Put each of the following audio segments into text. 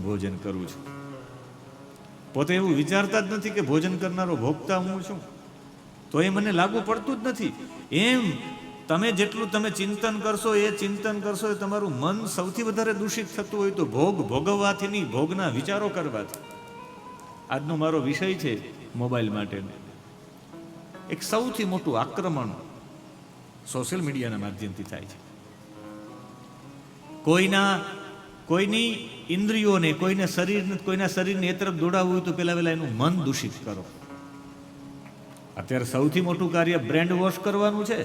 ભોજન કરું છું. પોતે એવું વિચારતા જ નથી કે ભોજન કરનારો ભોગતા હું છું, તો એ મને લાગુ પડતું જ નથી. એમ તમે જેટલું તમે ચિંતન કરશો, એ ચિંતન કરશો, એ તમારું મન સૌથી વધારે દૂષિત થતું હોય તો ભોગ ભોગવવાથી નહીં, ભોગના વિચારો કરવાથી. આજનો મારો વિષય છે મોબાઈલ માટેનો. એક સૌથી મોટું આક્રમણ સોશિયલ મીડિયાના માધ્યમથી થાય છે. કોઈની ઇન્દ્રિયોને, કોઈના શરીરને એ તરફ દોડાવવું હોય તો પહેલા એનું મન દૂષિત કરો. અત્યારે સૌથી મોટું કાર્ય બ્રેન્ડ વોશ કરવાનું છે.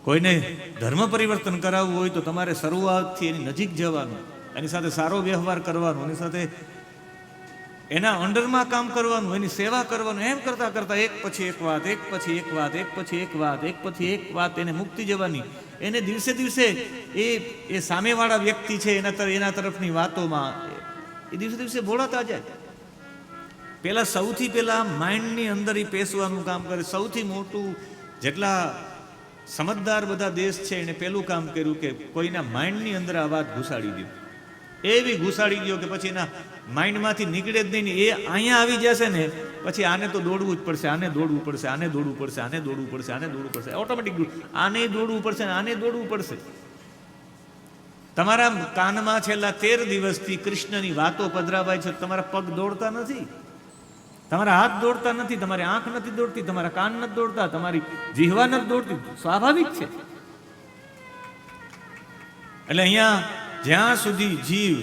કોઈને ધર્મ પરિવર્તન કરાવવું હોય તો તમારે શરૂઆતથી એની નજીક જવાનું, એની સાથે સારો વ્યવહાર કરવાનો, એની સાથે એના અંડરમાં કામ કરવાનું, એની સેવા કરવાનું. એમ કરતા કરતા એક પછી એક વાત, એક પછી એક વાત, એક પછી એક વાત, એક પછી એક વાત એને મુક્તિ જવાની. એને દિવસે દિવસે એ સામેવાળા વ્યક્તિ છે એના તરફની વાતોમાં એ દિવસે દિવસે બોળાતા જાય. પહેલા સૌથી પહેલા માઇન્ડની અંદર એ પેસવાનું કામ કરે. સૌથી મોટું, જેટલા સમજદાર બધા દેશ છે એને પહેલું કામ કર્યું કે કોઈના માઇન્ડની અંદર આ વાત ઘુસાડી દો. એવી ઘુસાડી દો કે પછી એના માઇન્ડમાંથી નીકળે જ નહીં. એ અહીંયા આવી જશે ને પછી આને તો દોડવું જ પડશે, આને દોડવું પડશે, આને દોડવું પડશે, આને દોડવું પડશે, આને દોડવું પડશે, ઓટોમેટિક આને દોડવું પડશે, આને દોડવું પડશે. તમારા કાનમાં છેલ્લા 13 દિવસથી કૃષ્ણની વાતો પધરાવાય છે. તમારા પગ દોડતા નથી, તમારા હાથ દોડતા નથી, તમારી આંખ નથી દોડતી, તમારા કાન નથી દોડતા, તમારી જીહવા નથી દોડતી. સ્વાભાવિક છે. એટલે અહીંયા જ્યાં સુધી જીવ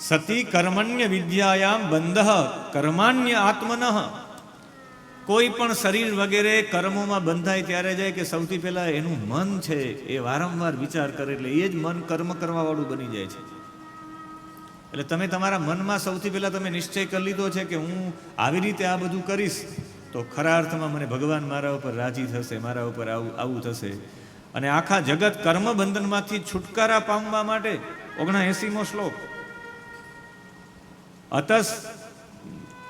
સતી કર્મણ્ય વિદ્યાયામ બંધ કર્માન્ય આત્મનઃ, કોઈ પણ શરીર વગેરે કર્મોમાં બંધાય ત્યારે જાય કે સૌથી પહેલા એનું મન છે એ વારંવાર વિચાર કરે, એટલે એ જ મન કર્મ કરવા વાળું બની જાય છે. એટલે તમે તમારા મનમાં સૌથી પહેલા તમે નિશ્ચય કરી લીધો છે કે હું આવી રીતે આ બધું કરીશ તો ખરા અર્થમાં મને ભગવાન મારા ઉપર રાજી થશે, મારા ઉપર આવું થશે. અને આખા જગત કર્મ બંધનમાંથી છુટકારા પામવા માટે 79મો શ્લોક, અતસ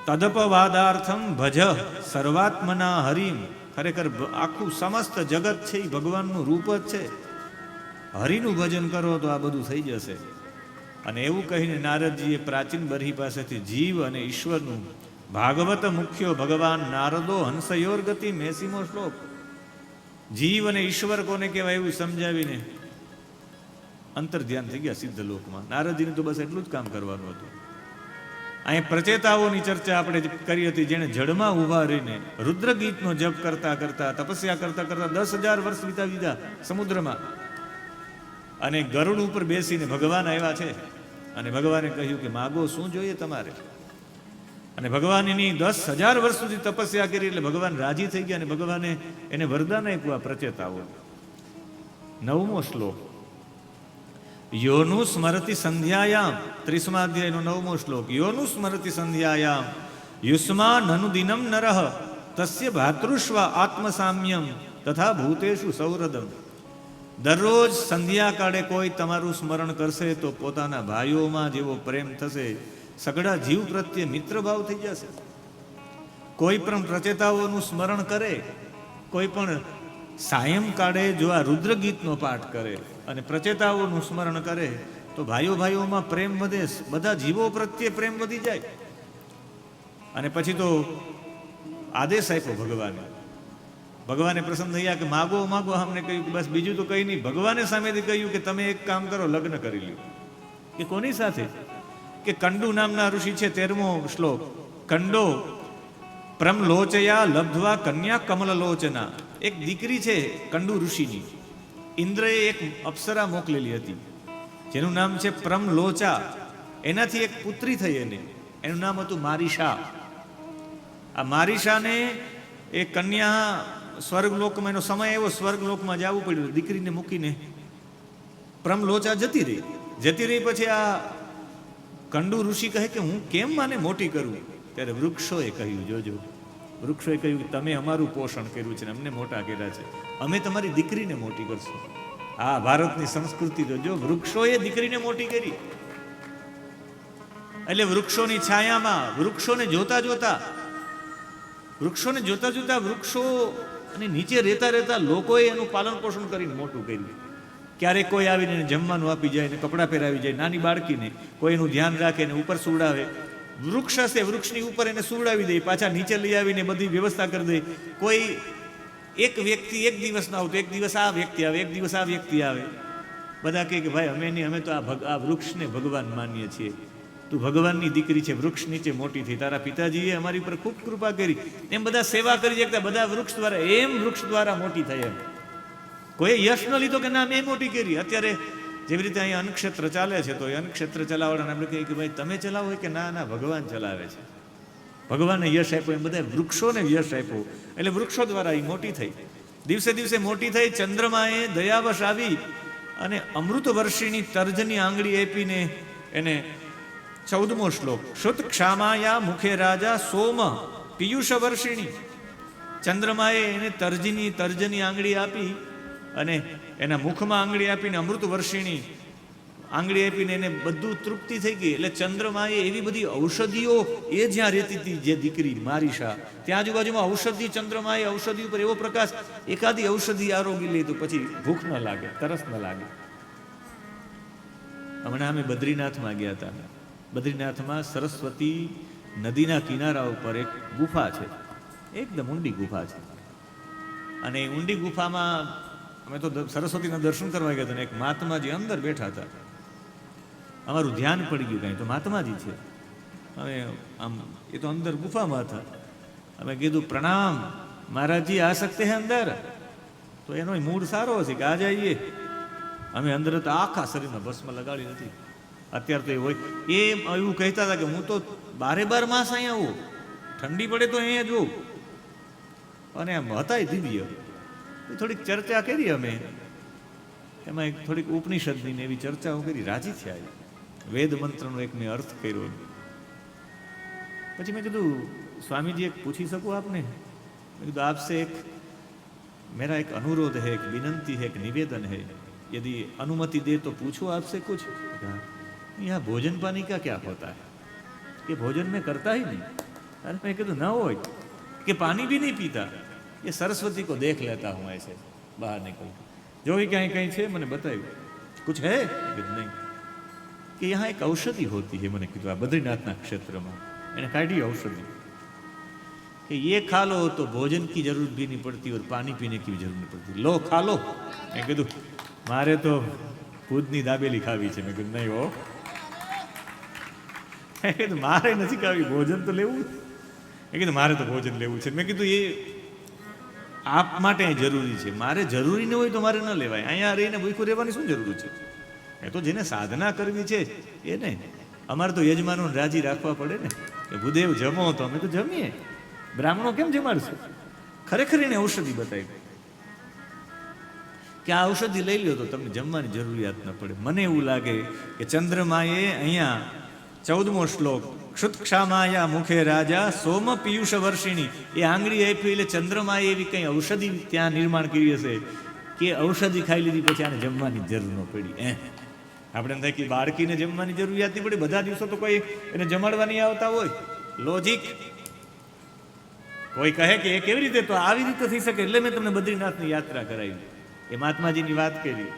તદપવાદાર્થમ ભજ સર્વાત્મના હરિમ. ખરેખર આખું સમસ્ત જગત છે એ ભગવાનનું રૂપ જ છે. હરિનું ભજન કરો તો આ બધું થઈ જશે. અને એવું કહીને નારદજીએ પ્રાચીન બરહી પાસેથી જીવ અને ઈશ્વરનું ભાગવત મુખ્યો ભગવાન નારદો હંસયોર ગતિ 80મો શ્લોક, જીવ અને ઈશ્વર કોને કહેવાય એવું સમજાવીને અંતર ધ્યાન થઈ ગયા સિદ્ધ લોકમાં. નારદજીને તો બસ એટલું જ કામ કરવાનું હતું. અહીં પ્રચેતાઓની ચર્ચા આપણે કરી હતી, જેણે જળમાં ઉભા રહીને રુદ્ર ગીતનો જપ કરતા કરતા, તપસ્યા કરતા કરતા 10,000 વર્ષ વિતાવી દીધા સમુદ્રમાં. અને ગરુડ ઉપર બેસીને ભગવાન આવ્યા છે અને ભગવાને કહ્યું કે માગો, શું જોઈએ તમારે? અને ભગવાન એની 10,000 વર્ષ સુધી તપસ્યા કરી એટલે ભગવાન રાજી થઈ ગયા અને ભગવાને એને વરદાન આપ્યું. આ પ્રચેતાઓ 9મો શ્લોક, યોનું સ્મરતિ સંધ્યાયામ, 30મા અધ્યાયનો 9મો શ્લોક, યોનું સ્મરતિ સંધ્યાયામ યુષ્મા નનુદિનમ નરઃ તસ્ય ભાતૃષ્વ આત્મસામ્યમ તથા ભૂતેષુ સૌરદમ. દરરોજ સંધ્યા કાળે કોઈ તમારું સ્મરણ કરશે તો પોતાના ભાઈઓમાં જેવો પ્રેમ થશે, સગડા જીવ પ્રત્યે મિત્ર ભાવ થઈ જશે. કોઈ પણ પ્રચેતાઓનું સ્મરણ કરે, કોઈ પણ સાયંકાળે જો આ રુદ્ર ગીતનો પાઠ કરે અને પ્રચેતાઓનું સ્મરણ કરે તો ભાઈઓમાં પ્રેમ વધે, બધા જીવો પ્રત્યે પ્રેમ વધી જાય. અને પછી તો આદેશ આપ્યો ભગવાને પ્રસન્ન થયા કે માગો માગો. અમને કહ્યું કે બસ બીજું તો કંઈ નહીં. ભગવાને સામેથી કહ્યું કે તમે એક કામ કરો, લગ્ન કરી લ્યો. કે કોની સાથે? કે કંડુ નામના ઋષિ છે. 13મો શ્લોક, કંડો પ્રમલોચયા લબ્ધવા કન્યા કમલલોચના. એક દીકરી છે કંડુ ઋષિની. ઇન્દ્રએ એક અપ્સરા મોકલેલી હતી જેનું નામ છે પ્રમલોચા. એનાથી એક પુત્રી થઈ એને, એનું નામ હતું મારીશા. આ મારીશાને એ કન્યા સ્વર્ગલોકમાં, એનો સમય એવો સ્વર્ગલોકમાં જવું પડ્યું. દીકરીને મૂકીને પ્રમલોચા જતી રહી. પછી આ કંડુ ઋષિ કહે કે હું કેમ માને મોટી કરું? ત્યારે વૃક્ષોએ કહ્યું, જોજો, વૃક્ષોએ કહ્યું કે તમે અમારું પોષણ કર્યું છે ને અમને મોટા કર્યા છે, અમે તમારી દીકરીને મોટી કરશું. આ ભારતની સંસ્કૃતિ જોજો, વૃક્ષોએ દીકરીને મોટી કરી. એટલે વૃક્ષોની છાયામાં, વૃક્ષોને જોતા જોતા વૃક્ષો અને નીચે રહેતા લોકોએ એનું પાલન પોષણ કરીને મોટું કર્યું. ક્યારેક કોઈ આવીને એને જમવાનું આપી જાય ને કપડાં પહેરાવી જાય, નાની બાળકીને કોઈ એનું ધ્યાન રાખે ને ઉપર સુવડાવે. વૃક્ષ હશે, વૃક્ષની ઉપર એને સુવડાવી દે, પાછા નીચે લઈ આવીને બધી વ્યવસ્થા કરી દે. કોઈ એક વ્યક્તિ એક દિવસ ના આવતો, એક દિવસ આ વ્યક્તિ આવે, એક દિવસ આ વ્યક્તિ આવે. બધા કહે કે ભાઈ અમે નહીં, અમે તો આ વૃક્ષને ભગવાન માનીએ છીએ. તું ભગવાનની દીકરી છે, વૃક્ષ નીચે મોટી થઈ, તારા પિતાજીએ અમારી પર ખૂબ કૃપા કરી. એમ બધા સેવા કરી શકતા, બધા વૃક્ષ દ્વારા, એમ વૃક્ષ દ્વારા મોટી થઈ. એમ કોઈ યશ ન લીધો કે ના મેં મોટી કરી. અત્યારે જેવી રીતે અહીંયા અન્નક્ષેત્ર ચાલે છે, તો એ અન્નક્ષેત્ર ચલાવવાને આપણે કહીએ કે ભાઈ તમે ચલાવો કે ના ના ભગવાન ચલાવે છે, ભગવાનને યશ આપ્યો. એમ બધા વૃક્ષોને યશ આપ્યો, એટલે વૃક્ષો દ્વારા એ મોટી થઈ. દિવસે દિવસે મોટી થઈ. ચંદ્રમાએ દયાવશ આવી અને અમૃત વર્ષીની તર્જની આંગળી આપીને એને 14મો શ્લોક, શુત ક્ષામાયા મુખે રાજા સોમ પિયુષ વર્ષિણી. ચંદ્રમાએ એને તર્જની આંગળી આપી અને એના મુખમાં આંગળી આપીને અમૃત વર્ષિણી આંગળી આપીને એને બધું તૃપ્તિ થઈ ગઈ. એટલે ચંદ્રમાએ એવી બધી ઔષધિઓ, એ જ્યાં રહેતી હતી જે દીકરી મારીશા, ત્યાં આજુબાજુમાં ઔષધિ, ચંદ્રમાએ ઔષધિ ઉપર એવો પ્રકાશ, એકાદી ઔષધિ આરોગી લે તો પછી ભૂખ ન લાગે, તરસ ન લાગે. હમણાં અમે બદ્રીનાથમાં ગયા હતા. બદ્રીનાથમાં સરસ્વતી નદીના કિનારા ઉપર એક ગુફા છે, એકદમ ઊંડી ગુફા છે. અને એ ઊંડી ગુફામાં અમે તો સરસ્વતીના દર્શન કરવા ગયા હતા ને એક મહાત્માજી અંદર બેઠા હતા. અમારું ધ્યાન પડી ગયું કાંઈ તો મહાત્માજી છે. અમે આમ એ તો અંદર ગુફામાં હતા. અમે કીધું પ્રણામ મહારાજજી, આ શકતે હે અંદર? તો એનો મૂડ સારો હશે કે આ જઈએ. અમે અંદર તો આખા શરીરમાં ભસ્મ લગાડી નથી. અત્યારે તો એ હોય એ એવું કહેતા હતા કે હું તો 12 માસ અહીંયા આવું, ઠંડી પડે તો અહીંયા જોઉં. અને આમ હતા દિવ્ય. થોડીક ચર્ચા કરી અમે એમાં, એક થોડીક ઉપનિષદની ને એવી ચર્ચાઓ કરી, રાજી થયા. વેદ મંત્રનો એક મેં અર્થ કર્યો. પછી મેં કીધું સ્વામીજી એક પૂછી શકું આપને? મેં કીધું આપसे एक मेरा एक अनुरोध है, एक विनंती है, एक निवेदन है, यदि अनुमति दे तो पूछो आपसे कुछ. यहाँ भोजन पानी का क्या होता है? कि भोजन में करता ही नहीं. अरे मैं कह ना हो कि पानी भी नहीं पीता, ये सरस्वती को देख लेता हूँ ऐसे बाहर निकल. जो भी कहीं कहीं છે મને બતાવ્યું. कुछ है? नहीं. कि यहाँ एक औषधि होती है. मैंने कहा बद्रीनाथના ક્ષેત્રમાં એને કાઢી औषधि कि ये खा लो तो भोजन की जरूरत भी नहीं पड़ती और पानी पीने की भी जरूरत नहीं पड़ती. लो खा लो. मैं कીધું મારે તો ખુદની દાબેલી ખાવી છે. મેં કીધું નહીં હો, મેં કીધું મારે નથી ખાવી, ભોજન તો લેવું. મેં કીધું મારે તો ભોજન લેવું છે. મેં કીધું એ આપ માટે જરૂરી છે, મારે જરૂરી ન હોય તો મારે ન લેવાય. અહીંયા રહીને ભૂખ્યું રહેવાની શું જરૂર છે? એ તો જેને સાધના કરવી છે એ ને. અમારે તો યજમાનોને રાજી રાખવા પડે ને કે ભૂદેવ જમો, તો અમે તો જમીએ. બ્રાહ્મણો કેમ જમાડશું? ખરેખર એને ઔષધિ બતાવી કે આ ઔષધિ લઈ લ્યો તો તમને જમવાની જરૂરિયાત ન પડે. મને એવું લાગે કે ચંદ્રમાએ અહીંયા 14મો શ્લોક, ક્ષુત્ક્ષામાયા મુખે રાજા સોમ પિયુષ વર્ષિણી, એ આંગળી આપી એટલે ચંદ્રમાએ એવી કંઈ ઔષધિ ત્યાં નિર્માણ કરી હશે કે ઔષધિ ખાઈ લીધી પછી આને જમવાની જરૂર ન પડી. આપણે એમ થાય કે બાળકીને જમવાની જરૂરિયાત નહીં પડી, બધા દિવસો તો કોઈ એને જમાડવા નહીં આવતા હોય. લોજિક. કોઈ કહે કે એ કેવી રીતે? તો આવી રીતે થઈ શકે. એટલે મેં તમને બદ્રીનાથની યાત્રા કરાવી, એ મહાત્માજીની વાત કરી.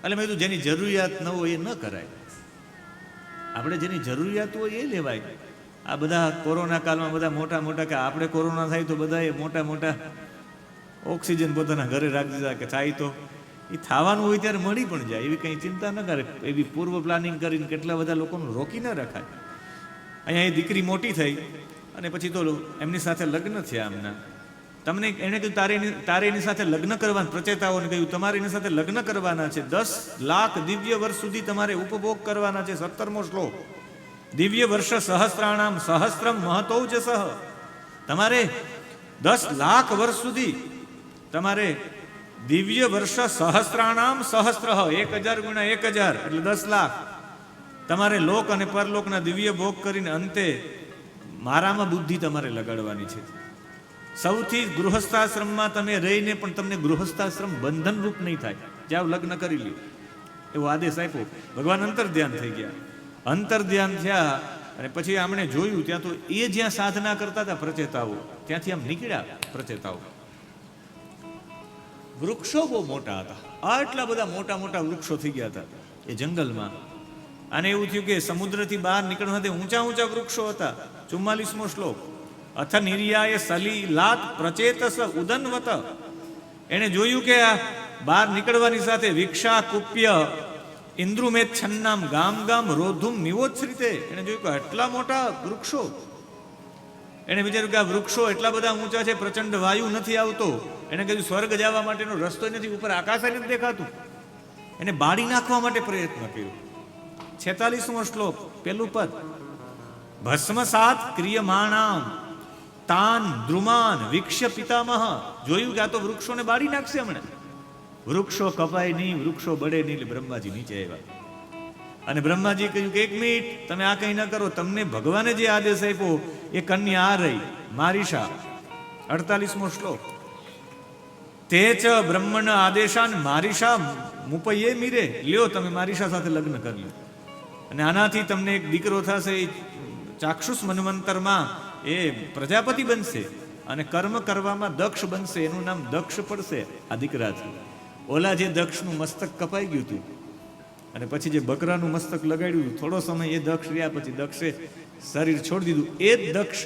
એટલે મેં કીધું જેની જરૂરિયાત ન હોય એ ન કરાય. આપણે જેની જરૂરિયાત હોય એ લેવાય. આ બધા કોરોના કાળમાં બધા મોટા મોટા કે આપણે કોરોના થાય તો બધા એ મોટા મોટા ઓક્સિજન પોતાના ઘરે રાખી દીધા કે થાય તો એ થવાનું હોય ત્યારે મળી પણ જાય, એવી કંઈ ચિંતા ન કરે. એવી પૂર્વ પ્લાનિંગ કરીને કેટલા બધા લોકોનું રોકી ન રખાય. અહીંયા એ દીકરી મોટી થઈ અને પછી તો એમની સાથે લગ્ન થયા. આમના તમને એણે કહ્યું તારે એની સાથે લગ્ન કરવાના, પ્રચેતાઓને કહ્યું તમારે એની સાથે લગ્ન કરવાના છે. 10 લાખ દિવ્ય વર્ષ સુધી તમારે ઉપભોગ કરવાના છે. 17મો શ્લોક, દિવ્ય વર્ષ સહસ્ત્રાણામ સહસ્ત્રમ મહતૌ જ સહ. તમારે 10 લાખ વર્ષ સુધી તમારે દિવ્ય વર્ષ સહસ્ત્રાણામ સહસ્ત્ર, 1000 ગુણ્યા 1000 એટલે 10 લાખ તમારે લોક અને પરલોકના દિવ્ય ભોગ કરીને અંતે મારામાં બુદ્ધિ તમારે લગાડવાની છે. સૌથી ગૃહસ્થાશ્રમમાં તમે રહીને પણ તમને ગૃહસ્થાશ્રમ બંધન રૂપ નહીં થાય. જાઓ લગ્ન કરી લ્યો એવો આદેશ આપ્યો. ભગવાન અંતર ધ્યાન થઈ ગયા. અંતર ધ્યાન થયા અને પછી આમણે જોયું ત્યાં તો એ જ્યાં સાધના કરતા હતા પ્રચેતાઓ, ત્યાંથી આમ નીકળ્યા પ્રચેતાઓ. વૃક્ષો બહુ મોટા હતા, આટલા બધા મોટા મોટા વૃક્ષો થઈ ગયા હતા એ જંગલમાં. અને એવું થયું કે સમુદ્રથી બહાર નીકળવા માટે ઊંચા ઊંચા વૃક્ષો હતા. 44મો શ્લોક. અથ નિર્યાય સલીલાત પ્રચેતસ ઉદન્વત. એણે જોયું કે આ બહાર નીકળવાની સાથે વિક્ષા કુપ્ય ઇન્દ્રુમેત છન્નામ ગામ ગામ રોધુમ નિવોચ્છ્રિતે. એણે જોયું કે આટલા મોટા વૃક્ષો. એણે વિચાર્યું કે આ વૃક્ષો એટલા બધા ઊંચા છે, પ્રચંડ વાયુ નથી આવતો. એણે કહ્યું સ્વર્ગ જવા માટેનો રસ્તો નથી, ઉપર આકાશ નથી દેખાતું. એને બાળી નાખવા માટે પ્રયત્ન કર્યો. 46મો શ્લોક, પેલું પદ. ભસ્મસાત ક્રિયમાણામ તાન દ્રુમાન વિક્ષ્ય પિતામહ. જોયું કે આ તો વૃક્ષોને બાળી નાખશે હમણાં. વૃક્ષો કપાય નહીં, વૃક્ષો બળે નહીં. એટલે બ્રહ્માજી નીચે આવ્યા અને બ્રહ્માજી કહ્યું કે 1 મિનિટ, તમે આ કંઈ ન કરો. તમને ભગવાને જે આદેશ આપ્યો એ કન્યા આ રહી, મારીશા. 48મો શ્લોક. તે ચ બ્રહ્મણ આદેશાન મારીશા મુપયે મીરે. લ્યો તમે મારીશા સાથે લગ્ન કરી લો અને આનાથી તમને એક દીકરો થશે. એ ચાક્ષુષ મન્વંતરમાં એ પ્રજાપતિ બનશે અને કર્મ કરવામાં દક્ષ બનશે. એનું નામ દક્ષ પડશે આ દીકરાથી. ઓલા જે દક્ષનું મસ્તક કપાઈ ગયું હતું અને પછી જે બકરાનું મસ્તક લગાડ્યું, થોડો સમય એ દક્ષ રહ્યા, પછી દક્ષે શરીર છોડી દીધું. એ જ દક્ષ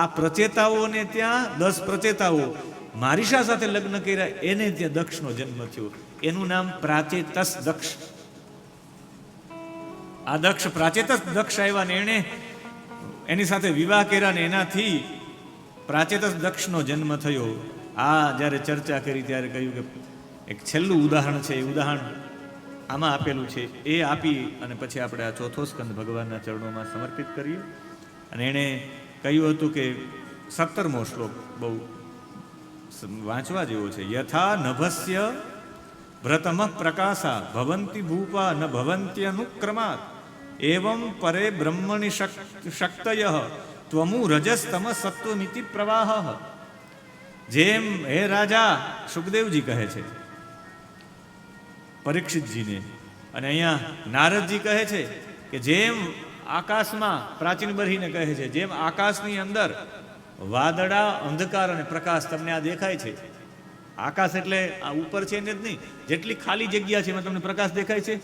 આ પ્રચેતાઓને ત્યાં 10 પ્રચેતાઓ મારીશા સાથે લગ્ન કર્યા, એને ત્યાં દક્ષનો જન્મ થયો. એનું નામ પ્રાચેતસ દક્ષ. આ દક્ષ પ્રાચેતસ દક્ષ આવ્યા ને એણે એની સાથે વિવાહ કર્યા ને એનાથી પ્રાચેતસ દક્ષનો જન્મ થયો. આ જ્યારે ચર્ચા કરી ત્યારે કહ્યું કે એક છેલ્લું ઉદાહરણ છે. એ ઉદાહરણ આમાં આપેલું છે. એ આપી અને પછી આપણે આ ચોથો સ્કંદ ભગવાનના ચરણોમાં સમર્પિત કરીએ. અને એણે કહ્યું હતું કે 17મો શ્લોક બહુ વાંચવા જેવો છે. યથા નભસ્ય ભ્રતમ પ્રકાશા ભવંતી ભૂપા ન ભવંત્યનુક્રમાત એવં પરે બ્રહ્મણિ શક્તય ત્વમુ રજસ્તમ સત્વમિતિ પ્રવાહ. જેમ હે રાજા, સુખદેવજી કહે છે પરીક્ષિતજીને, અને અહીંયા નારદજી કહે છે કે જેમ આકાશમાં, પ્રાચીન બરહીને કહે છે, જેમ આકાશની અંદર વાદળા, અંધકાર અને પ્રકાશ તમને આ દેખાય છે. આકાશ એટલે આ ઉપર છે ને જ નહીં, જેટલી ખાલી જગ્યા છે એમાં તમને પ્રકાશ દેખાય છે.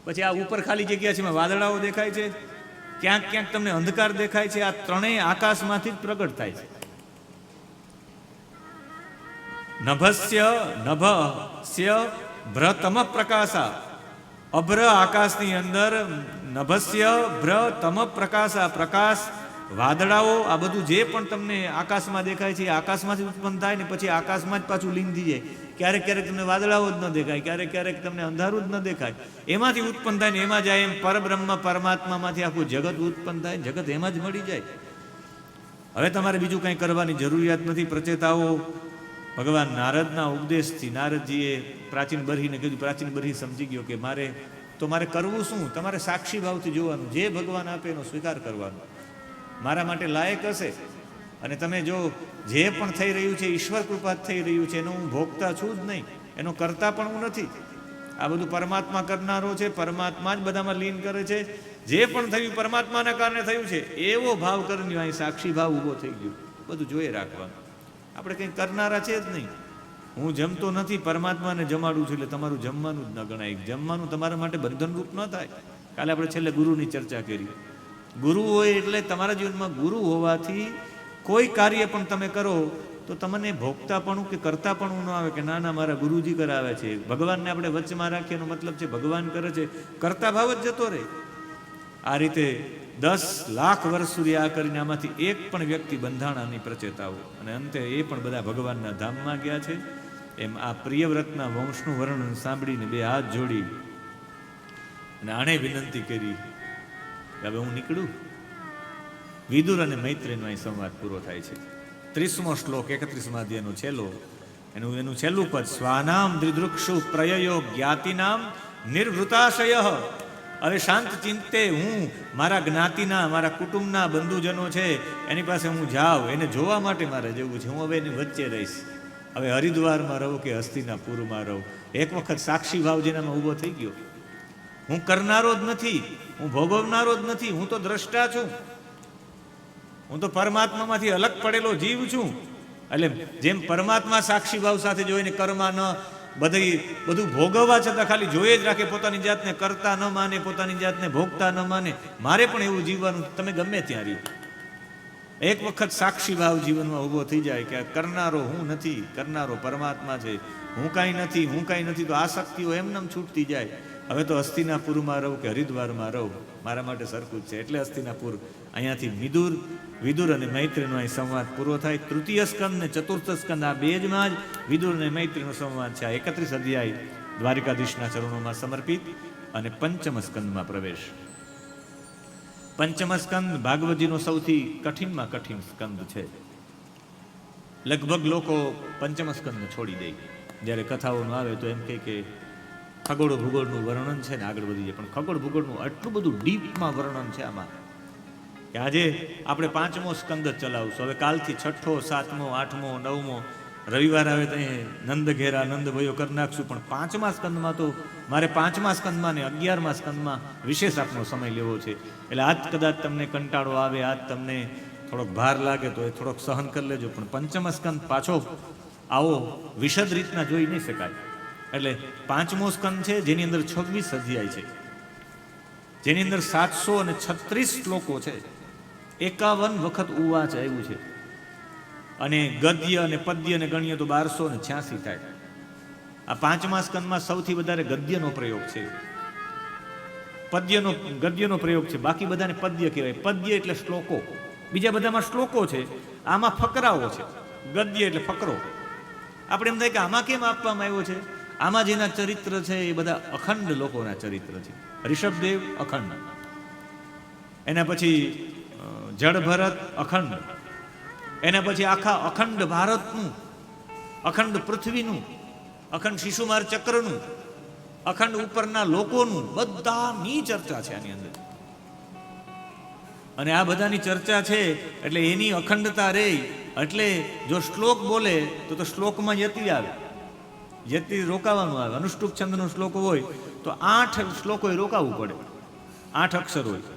પછી આ ઉપર ખાલી જગ્યા છે એમાં વાદળાઓ દેખાય છે, ક્યાંક ક્યાંક તમને અંધકાર દેખાય છે. આ ત્રણેય આકાશમાંથી જ પ્રગટ થાય છે. નભસ્ય ભ્રતમ પ્રકાશા. અભ્ર આકાશની અંદર નભસ્ય ભ્રતમ પ્રકાશા, પ્રકાશ, વાદળાઓ, આ બધું જે પણ તમને આકાશમાં દેખાય છે એ આકાશમાંથી ઉત્પન્ન થાય ને પછી આકાશમાં જ પાછું લીન થઈ જાય. ક્યારેક ક્યારેક તમને વાદળાઓ જ ન દેખાય, ક્યારેક ક્યારેક તમને અંધારું જ ન દેખાય. એમાંથી ઉત્પન્ન થાય ને એમાં જાય. એમ પરબ્રહ્મ પરમાત્મામાંથી આખું જગત ઉત્પન્ન થાય, જગત એમાં જ મળી જાય. હવે તમારે બીજું કંઈ કરવાની જરૂરિયાત નથી. પ્રચેતાઓ ભગવાન નારદના ઉપદેશથી નારદજીએ પ્રાચીન બરહીને કીધું. પ્રાચીન બરહી સમજી ગયો કે મારે કરવું શું? તમારે સાક્ષી ભાવથી જોવાનું, જે ભગવાન આપે એનો સ્વીકાર કરવાનો. મારા માટે લાયક હશે. અને તમે જો જે પણ થઈ રહ્યું છે ઈશ્વર કૃપા થઈ રહ્યું છે, એનો હું ભોગતા છું જ નહીં, એનો કરતા પણ હું નથી. આ બધું પરમાત્મા કરનારો છે, પરમાત્મા જ બધામાં લીન કરે છે. જે પણ થયું પરમાત્માના કારણે થયું છે એવો ભાવ કરજો. અહીં સાક્ષી ભાવ ઊભો થઈ ગયો. બધું જોઈએ રાખવાનું. આપણે કંઈ કરનારા છે જ નહીં. હું જમતો નથી, પરમાત્માને જમાડું છું, એટલે તમારું જમવાનું જ ન ગણાય. જમવાનું તમારા માટે બંધનરૂપ ન થાય. કાલે આપણે છેલ્લે ગુરુની ચર્ચા કરી. ગુરુ હોય એટલે તમારા જીવનમાં ગુરુ હોવાથી કોઈ કાર્ય પણ તમે કરો તો તમને ભોગતાપણું કે કરતાપણું ન આવે કે ના ના મારા ગુરુજી કરાવે છે. ભગવાનને આપણે વચ્ચેમાં રાખીએ એનો મતલબ છે ભગવાન કરે છે, કરતા ભાવ જ જતો રહે. આ રીતે 10 લાખ વર્ષ સુધી આ કરીને આમાંથી એક પણ વ્યક્તિ બંધાણાની પ્રચેતાઓ, અને અંતે એ પણ બધા ભગવાનના ધામમાં ગયા છે. એમ આ પ્રિયવ્રતના વંશનું વર્ણન સાંભળીને 2 હાથ જોડી અને આણે વિનંતી કરી કે હવે હું નીકળું. વિદુર અને મૈત્રેયનો અહીં સંવાદ પૂરો થાય છે. 30મો શ્લોક 31મા અધ્યાયનો છેલ્લો, એનું છેલ્લું પદ. સ્વાનામ દ્રિદૃક્ષુ પ્રયયો જ્ઞાતિનામ નિર્વૃતાશય. હવે શાંત ચિંતે હું મારા જ્ઞાતિના, મારા કુટુંબના બંધુજનો છે એની પાસે હું જાઉં, એને જોવા માટે મારે જવું છે. હું હવે એની વચ્ચે રહીશ. હવે હરિદ્વારમાં રહું કે હસ્તિનાપુરમાં રહું. એક વખત સાક્ષી ભાવ જેનામાં ઊભો થઈ ગયો. હું કરનારો જ નથી, હું ભોગવનારો જ નથી, હું તો દ્રષ્ટા છું. હું તો પરમાત્મામાંથી અલગ પડેલો જીવ છું. એટલે જેમ પરમાત્મા સાક્ષી ભાવ સાથે જોઈને કર્મા ન બધું ભોગવવા છતાં ખાલી જોઈએ જ રાખે, પોતાની જાતને કરતા ન માને, પોતાની જાતને ભોગતા ન માને, મારે પણ એવું જીવવાનું, તમે ગમે ત્યાં રહ્યો. એક વખત સાક્ષી ભાવ જીવનમાં ઊભો થઈ જાય કે કરનારો હું નથી, કરનારો પરમાત્મા છે, હું કાંઈ નથી, તો આસક્તિઓ એમનેમ છૂટતી જાય. હવે તો હસ્તિનાપુરમાં રહું કે હરિદ્વારમાં રહું, મારા માટે સરખું જ છે. એટલે હસ્તિનાપુર, અહીંયાથી વિદુર અને મૈત્રીનો અહીં સંવાદ પૂરો થાય. તૃતીય સ્કંદ ને ચતુર્થ સ્કંદ, આ બે જમાં જ વિદુર અને મૈત્રીનો સંવાદ છે. આ 31 અધ્યાય દ્વારિકાધીશના ચરણોમાં સમર્પિત અને પંચમ સ્કંદમાં પ્રવેશ. પંચમ સ્કંદ ભાગવતજીનો સૌથી કઠિનમાં કઠિન સ્કંદ છે. લગભગ લોકો પંચમ સ્કંદને છોડી દે. જ્યારે કથાઓનું આવે તો એમ કે ખગોળ ભૂગોળનું વર્ણન છે ને આગળ વધી જાય, પણ ખગોળ ભૂગોળનું આટલું બધું ડીપમાં વર્ણન છે આમાં કે આજે આપણે 5મો સ્કંદ જ ચલાવશું. હવે કાલથી 6ઠો, 7મો, 8મો, 9મો રવિવાર આવે તો નંદ ઘેરા નંદ ભયો કરી નાખશું. પણ 5મા સ્કંદમાં તો મારે 5મા સ્કંદમાં ને 11મા સ્કંદમાં વિશેષ આપનો સમય લેવો છે. એટલે આજ કદાચ તમને કંટાળો આવે, આજ તમને થોડોક ભાર લાગે તો એ થોડોક સહન કરી લેજો. પણ પંચમ સ્કંદ પાછો આવો વિશદ રીતના જોઈ નહીં શકાય. એટલે 5મો સ્કંદ છે જેની અંદર 26 અધ્યાય છે, જેની અંદર 736 શ્લોકો છે, 51 વખત ઉવાચ આવ્યું છે, અને ગદ્ય અને પદ્ય ને ગણીએ તો 1286 થાય. આ 5મા સ્કંદમાં સૌથી વધારે ગદ્યનો પ્રયોગ છે, ગદ્યનો પ્રયોગ છે. બાકી બધાને પદ્ય કહેવાય. પદ્ય એટલે શ્લોકો, બીજા બધામાં શ્લોકો છે, આમાં ફકરાઓ છે. ગદ્ય એટલે ફકરો. આપણે એમ થાય કે આમાં કેમ આપવામાં આવ્યો છે? આમાં જેના ચરિત્ર છે એ બધા અખંડ લોકોના ચરિત્ર છે. ઋષભદેવ અખંડ, એના પછી જળ ભરત અખંડ, એના પછી આખા અખંડ ભારતનું, અખંડ પૃથ્વીનું, અખંડ શિશુમાર ચક્રનું, અખંડ ઉપરના લોકોનું, બધાની ચર્ચા છે આની અંદર. અને આ બધાની ચર્ચા છે એટલે એની અખંડતા રહે. એટલે જો શ્લોક બોલે તો શ્લોકમાં યતિ આવે, યતિ રોકાવાનું આવે. અનુષ્ટુપ છંદનો શ્લોક હોય તો 8 શ્લોકોએ રોકાવું પડે, 8 અક્ષર હોય.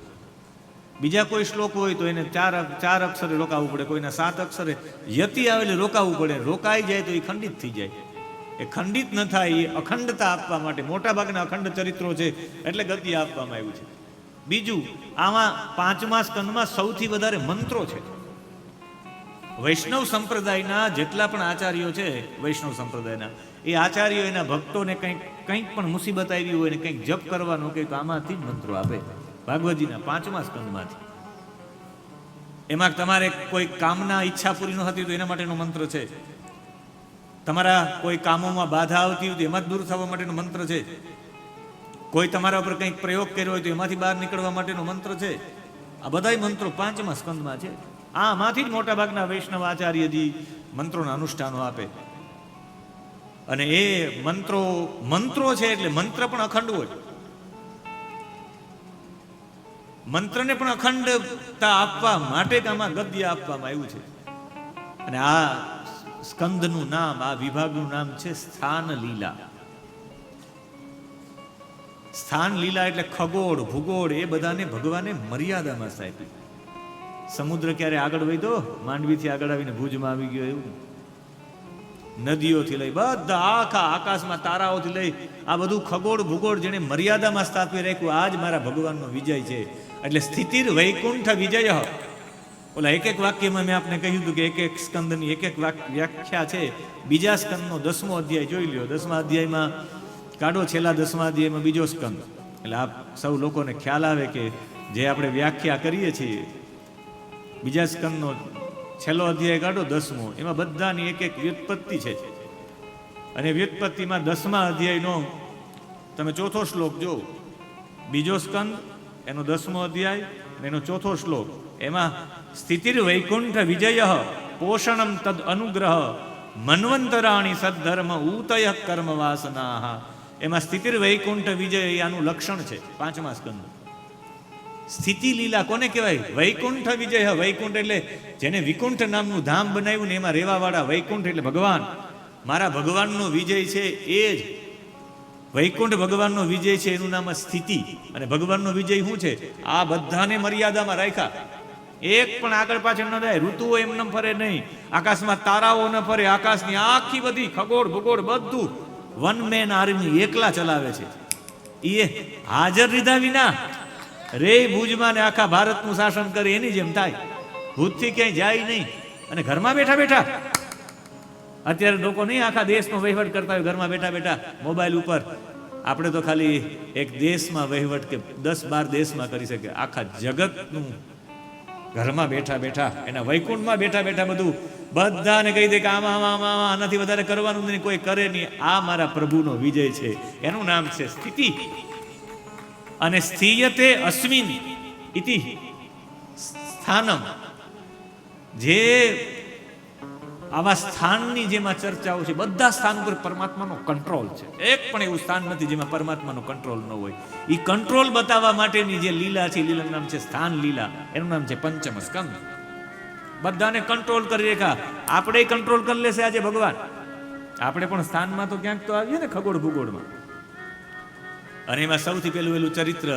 બીજા કોઈ શ્લોક હોય તો એને 4 અક્ષરે રોકાવું પડે, કોઈના 7 અક્ષરે. યતિ આવે એટલે રોકાવું પડે. રોકાઈ જાય તો એ ખંડિત થઈ જાય. એ ખંડિત ન થાય એ અખંડતા આપવા માટે મોટા ભાગના અખંડ ચરિત્રો છે એટલે ગદ્ય આપવામાં આવ્યું છે. બીજું, આમાં 5મા સ્કંદમાં સૌથી વધારે મંત્રો છે. વૈષ્ણવ સંપ્રદાયના જેટલા પણ આચાર્યો છે, વૈષ્ણવ સંપ્રદાયના એ આચાર્યો એના ભક્તોને કંઈક પણ મુસીબત આવી હોય ને કંઈક જપ કરવાનો કે તો આમાંથી જ મંત્રો આપે, ભાગવતજીના 5મા સ્કંદમાંથી. એમાં તમારે કોઈ કામના ઈચ્છા પૂરી ન થતી તો એના માટેનો મંત્ર છે. તમારા કોઈ કામોમાં બાધા આવતી હોય તો એમાં જ દૂર થવા માટેનો મંત્ર છે. કોઈ તમારા ઉપર કંઈક પ્રયોગ કર્યો હોય તો એમાંથી બહાર નીકળવા માટેનો મંત્ર છે. આ બધાય મંત્રો 5મા સ્કંદમાં છે. આમાંથી જ મોટા ભાગના વૈષ્ણવ આચાર્યજી મંત્રોના અનુષ્ઠાનો આપે. અને એ મંત્રો છે એટલે મંત્ર પણ અખંડ હોય. મંત્રને પણ અખંડતા આપવા માટે જ આમાં ગદ્ય આપવામાં આવ્યું છે. અને આ સ્કંદનું નામ, આ વિભાગનું નામ છે સ્થાન લીલા. સ્થાન લીલા એટલે ખગોળ ભૂગોળ એ બધાને ભગવાને મર્યાદામાં સાંપી. સમુદ્ર ક્યારે આગળ વધ્યો? માંડવીથી આગળ આવીને ભુજમાં આવી ગયો એવું. નદીઓથી લઈ બધા આખા આકાશમાં તારાઓથી લઈ આ બધું ખગોળ ભૂગોળ જેને મર્યાદામાં સ્થાપી રાખ્યું. આજ મારા ભગવાનનો વિજય છે. એટલે સ્થિતિર વૈકુંઠ વિજય. ઓલા એક વાક્યમાં મેં આપને કહ્યું હતું કે એક સ્કંદની એક વ્યાખ્યા છે. બીજા સ્કંદનો 10મો અધ્યાય જોઈ લ્યો. 10મા અધ્યાયમાં કાઢો, છેલ્લા 10મા અધ્યાયમાં બીજો સ્કંદ. એટલે આપ સૌ લોકોને ખ્યાલ આવે કે જે આપણે વ્યાખ્યા કરીએ છીએ, બીજા સ્કંદનો છેલ્લો અધ્યાય કાઢો 10મો, એમાં બધાની એક વ્યુત્પત્તિ છે. અને વ્યુત્પત્તિમાં 10મા અધ્યાયનો તમે 4થો શ્લોક જો. બીજો સ્કંદ એનો 10મો અધ્યાય એનો 4થો શ્લોક, એમાં સ્થિતિર વૈકુંઠ વિજય પોષણમ તદ અનુગ્રહ મન્વંતરાણી સદ્ધર્મ ઉતય કર્મ વાસના. એમાં સ્થિતિર વૈકુંઠ વિજય આનું લક્ષણ છે 5મા સ્કંદ. સ્થિતિ લીલા કોને કહેવાય? વૈકુંઠ વિજય. વૈકુંઠ એટલે જેને વિકુંઠ નામનું ધામ બનાવ્યું ને એમાં રહેવા વાળા વૈકુંઠ એટલે ભગવાન. મારા ભગવાનનો વિજય છે એ જ વૈકુંઠ. ભગવાનનો વિજય છે એનું નામ સ્થિતિ. અને ભગવાનનો વિજય શું છે? આ બધાને મર્યાદામાં રાખ્યા. એક પણ આગળ પાછળ ન જાય, ઋતુઓ એમને ફરે નહીં, આકાશમાં તારાઓ ન ફરે, આકાશની આખી બધી ખગોળ ભૂગોળ બધું વન મેન આર્મી એકલા ચલાવે છે. એ હાજર લીધા વિના રે ભુજમાં ને આખા ભારતનું શાસન કરે એની જેમ થાય. ભૂતથી ક્યાંય જાય નહીં અને ઘરમાં બેઠા બેઠા, અત્યારે લોકો નહીં આખા દેશનો વહીવટ કરતા હોય ઘરમાં બેઠા બેઠા મોબાઈલ ઉપર. આપણે તો ખાલી એક દેશમાં વહીવટ કે 10-12 દેશમાં કરી શકે, આખા જગતનું ઘરમાં બેઠા બેઠા એના વૈકુંઠમાં બેઠા બેઠા બધું બધાને કહી દે કે આમાં આમાં આનાથી વધારે કરવાનું નહીં, કોઈ કરે નહીં. આ મારા પ્રભુનો વિજય છે, એનું નામ છે સ્થિતિ. અને સ્થિયતે અસ્મિન ઇતિ સ્થાનમ, જે આવા સ્થાનની જેમાં ચર્ચાઓ છે, બધા સ્થાન ઉપર પરમાત્માનો કંટ્રોલ છે. એક પણ એવું સ્થાન નથી જેમાં પરમાત્માનો કંટ્રોલ ન હોય. એ કંટ્રોલ બતાવવા માટેની જે લીલા છે, લીલાનું નામ છે સ્થાન લીલા, એનું નામ છે પંચમ સ્કંદ. બધાને કંટ્રોલ કરી રેખા. આપણે કંટ્રોલ કરી લેશે આજે ભગવાન. આપણે પણ સ્થાનમાં તો ક્યાંક તો આવીએ ને, ખગોળ ભૂગોળમાં. અને એમાં સૌથી પહેલું ચરિત્ર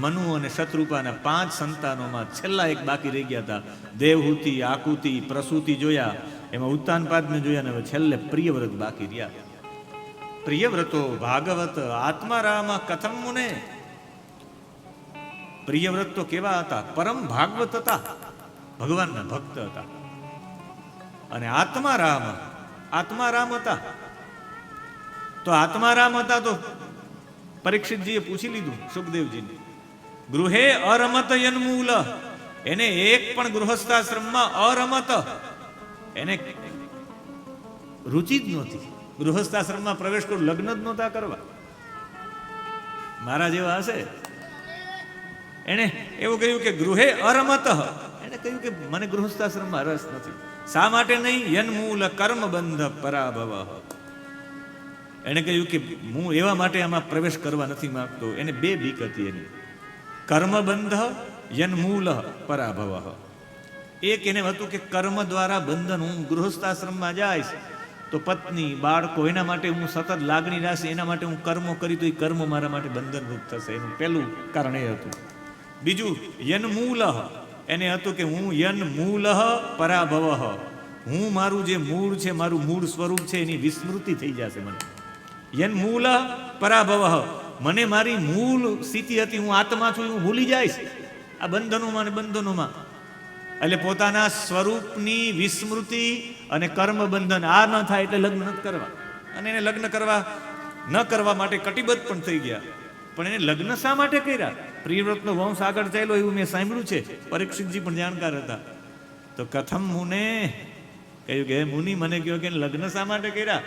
મનુ અને શત્રુપાના 5 સંતાનોમાં છેલ્લા એક બાકી રહી ગયા હતા. દેવહૂતિ, આકુતિ, પ્રસૂતિ જોયા, એમાં ઉત્તાનપાદને જોયા, ને હવે છેલ્લે પ્રિયવ્રત બાકી રહ્યા. પ્રિયવ્રતો ભાગવત આત્મારામ કથમ મુને. પ્રિયવ્રત તો કેવા હતા? પરમ ભાગવત હતા, ભગવાનના ભક્ત હતા. અને આત્મારામ હતા. તો આત્મારામ હતા તો પરીક્ષિતજીએ પૂછી લીધું સુખદેવજીને, ગૃહે અરમત યન્મૂલ, એને એક પણ ગૃહસ્થાશ્રમમાં અરમત, એને રુચિ જ નહોતી ગૃહસ્થાશ્રમમાં પ્રવેશ કરો, લગ્ન જ નહોતા કરવા. મારા જેવા હશે, એને એવું કહ્યું કે ગૃહે અરમત, એને કહ્યું કે મને ગૃહસ્થાશ્રમમાં રસ નથી. શા માટે નહીં? યન્મૂલ કર્મબંધ પરાભવ. એને કહ્યું કે હું એવા માટે આમાં પ્રવેશ કરવા નથી માંગતો. એને 2 બીક હતી એની, કર્મબંધ યન્મૂલ પરાભવ. એક એને હતું કે કર્મ દ્વારા બંધન, હું ગૃહસ્થાશ્રમમાં જઈશ તો પત્ની બાળકો એના માટે હું સતત લાગણી રાખશે, એના માટે હું કર્મો કરી તો એ કર્મ મારા માટે બંધનરૂપ થશે. એનું પહેલું કારણ એ હતું. બીજું યન્મૂલ, એને હતું કે હું યન્મૂલ પરાભવ, હું મારું જે મૂળ છે, મારું મૂળ સ્વરૂપ છે, એની વિસ્મૃતિ થઈ જશે મને. યન્મૂલ પરાભવ, મને મારી મૂળ સ્થિતિ હતી, હું આત્મા છું, હું ભૂલી જઈશ આ બંધનોમાં અને બંધનોમાં. એટલે પોતાના સ્વરૂપની વિસ્મૃતિ અને કર્મ બંધન આ ન થાય એટલે લગ્ન નથી કરવા. અને એને લગ્ન ન કરવા માટે કટિબદ્ધ પણ થઈ ગયા. પણ એને લગ્ન શા માટે કર્યા? પ્રિયવ્રતનો વંશ આગળ ચાલ્યો એવું મેં સાંભળ્યું છે. પરીક્ષિતજી પણ જાણકાર હતા. તો કથમ મુને કહ્યું કે હે મુનિ, મને કહ્યું કે લગ્ન શા માટે કર્યા?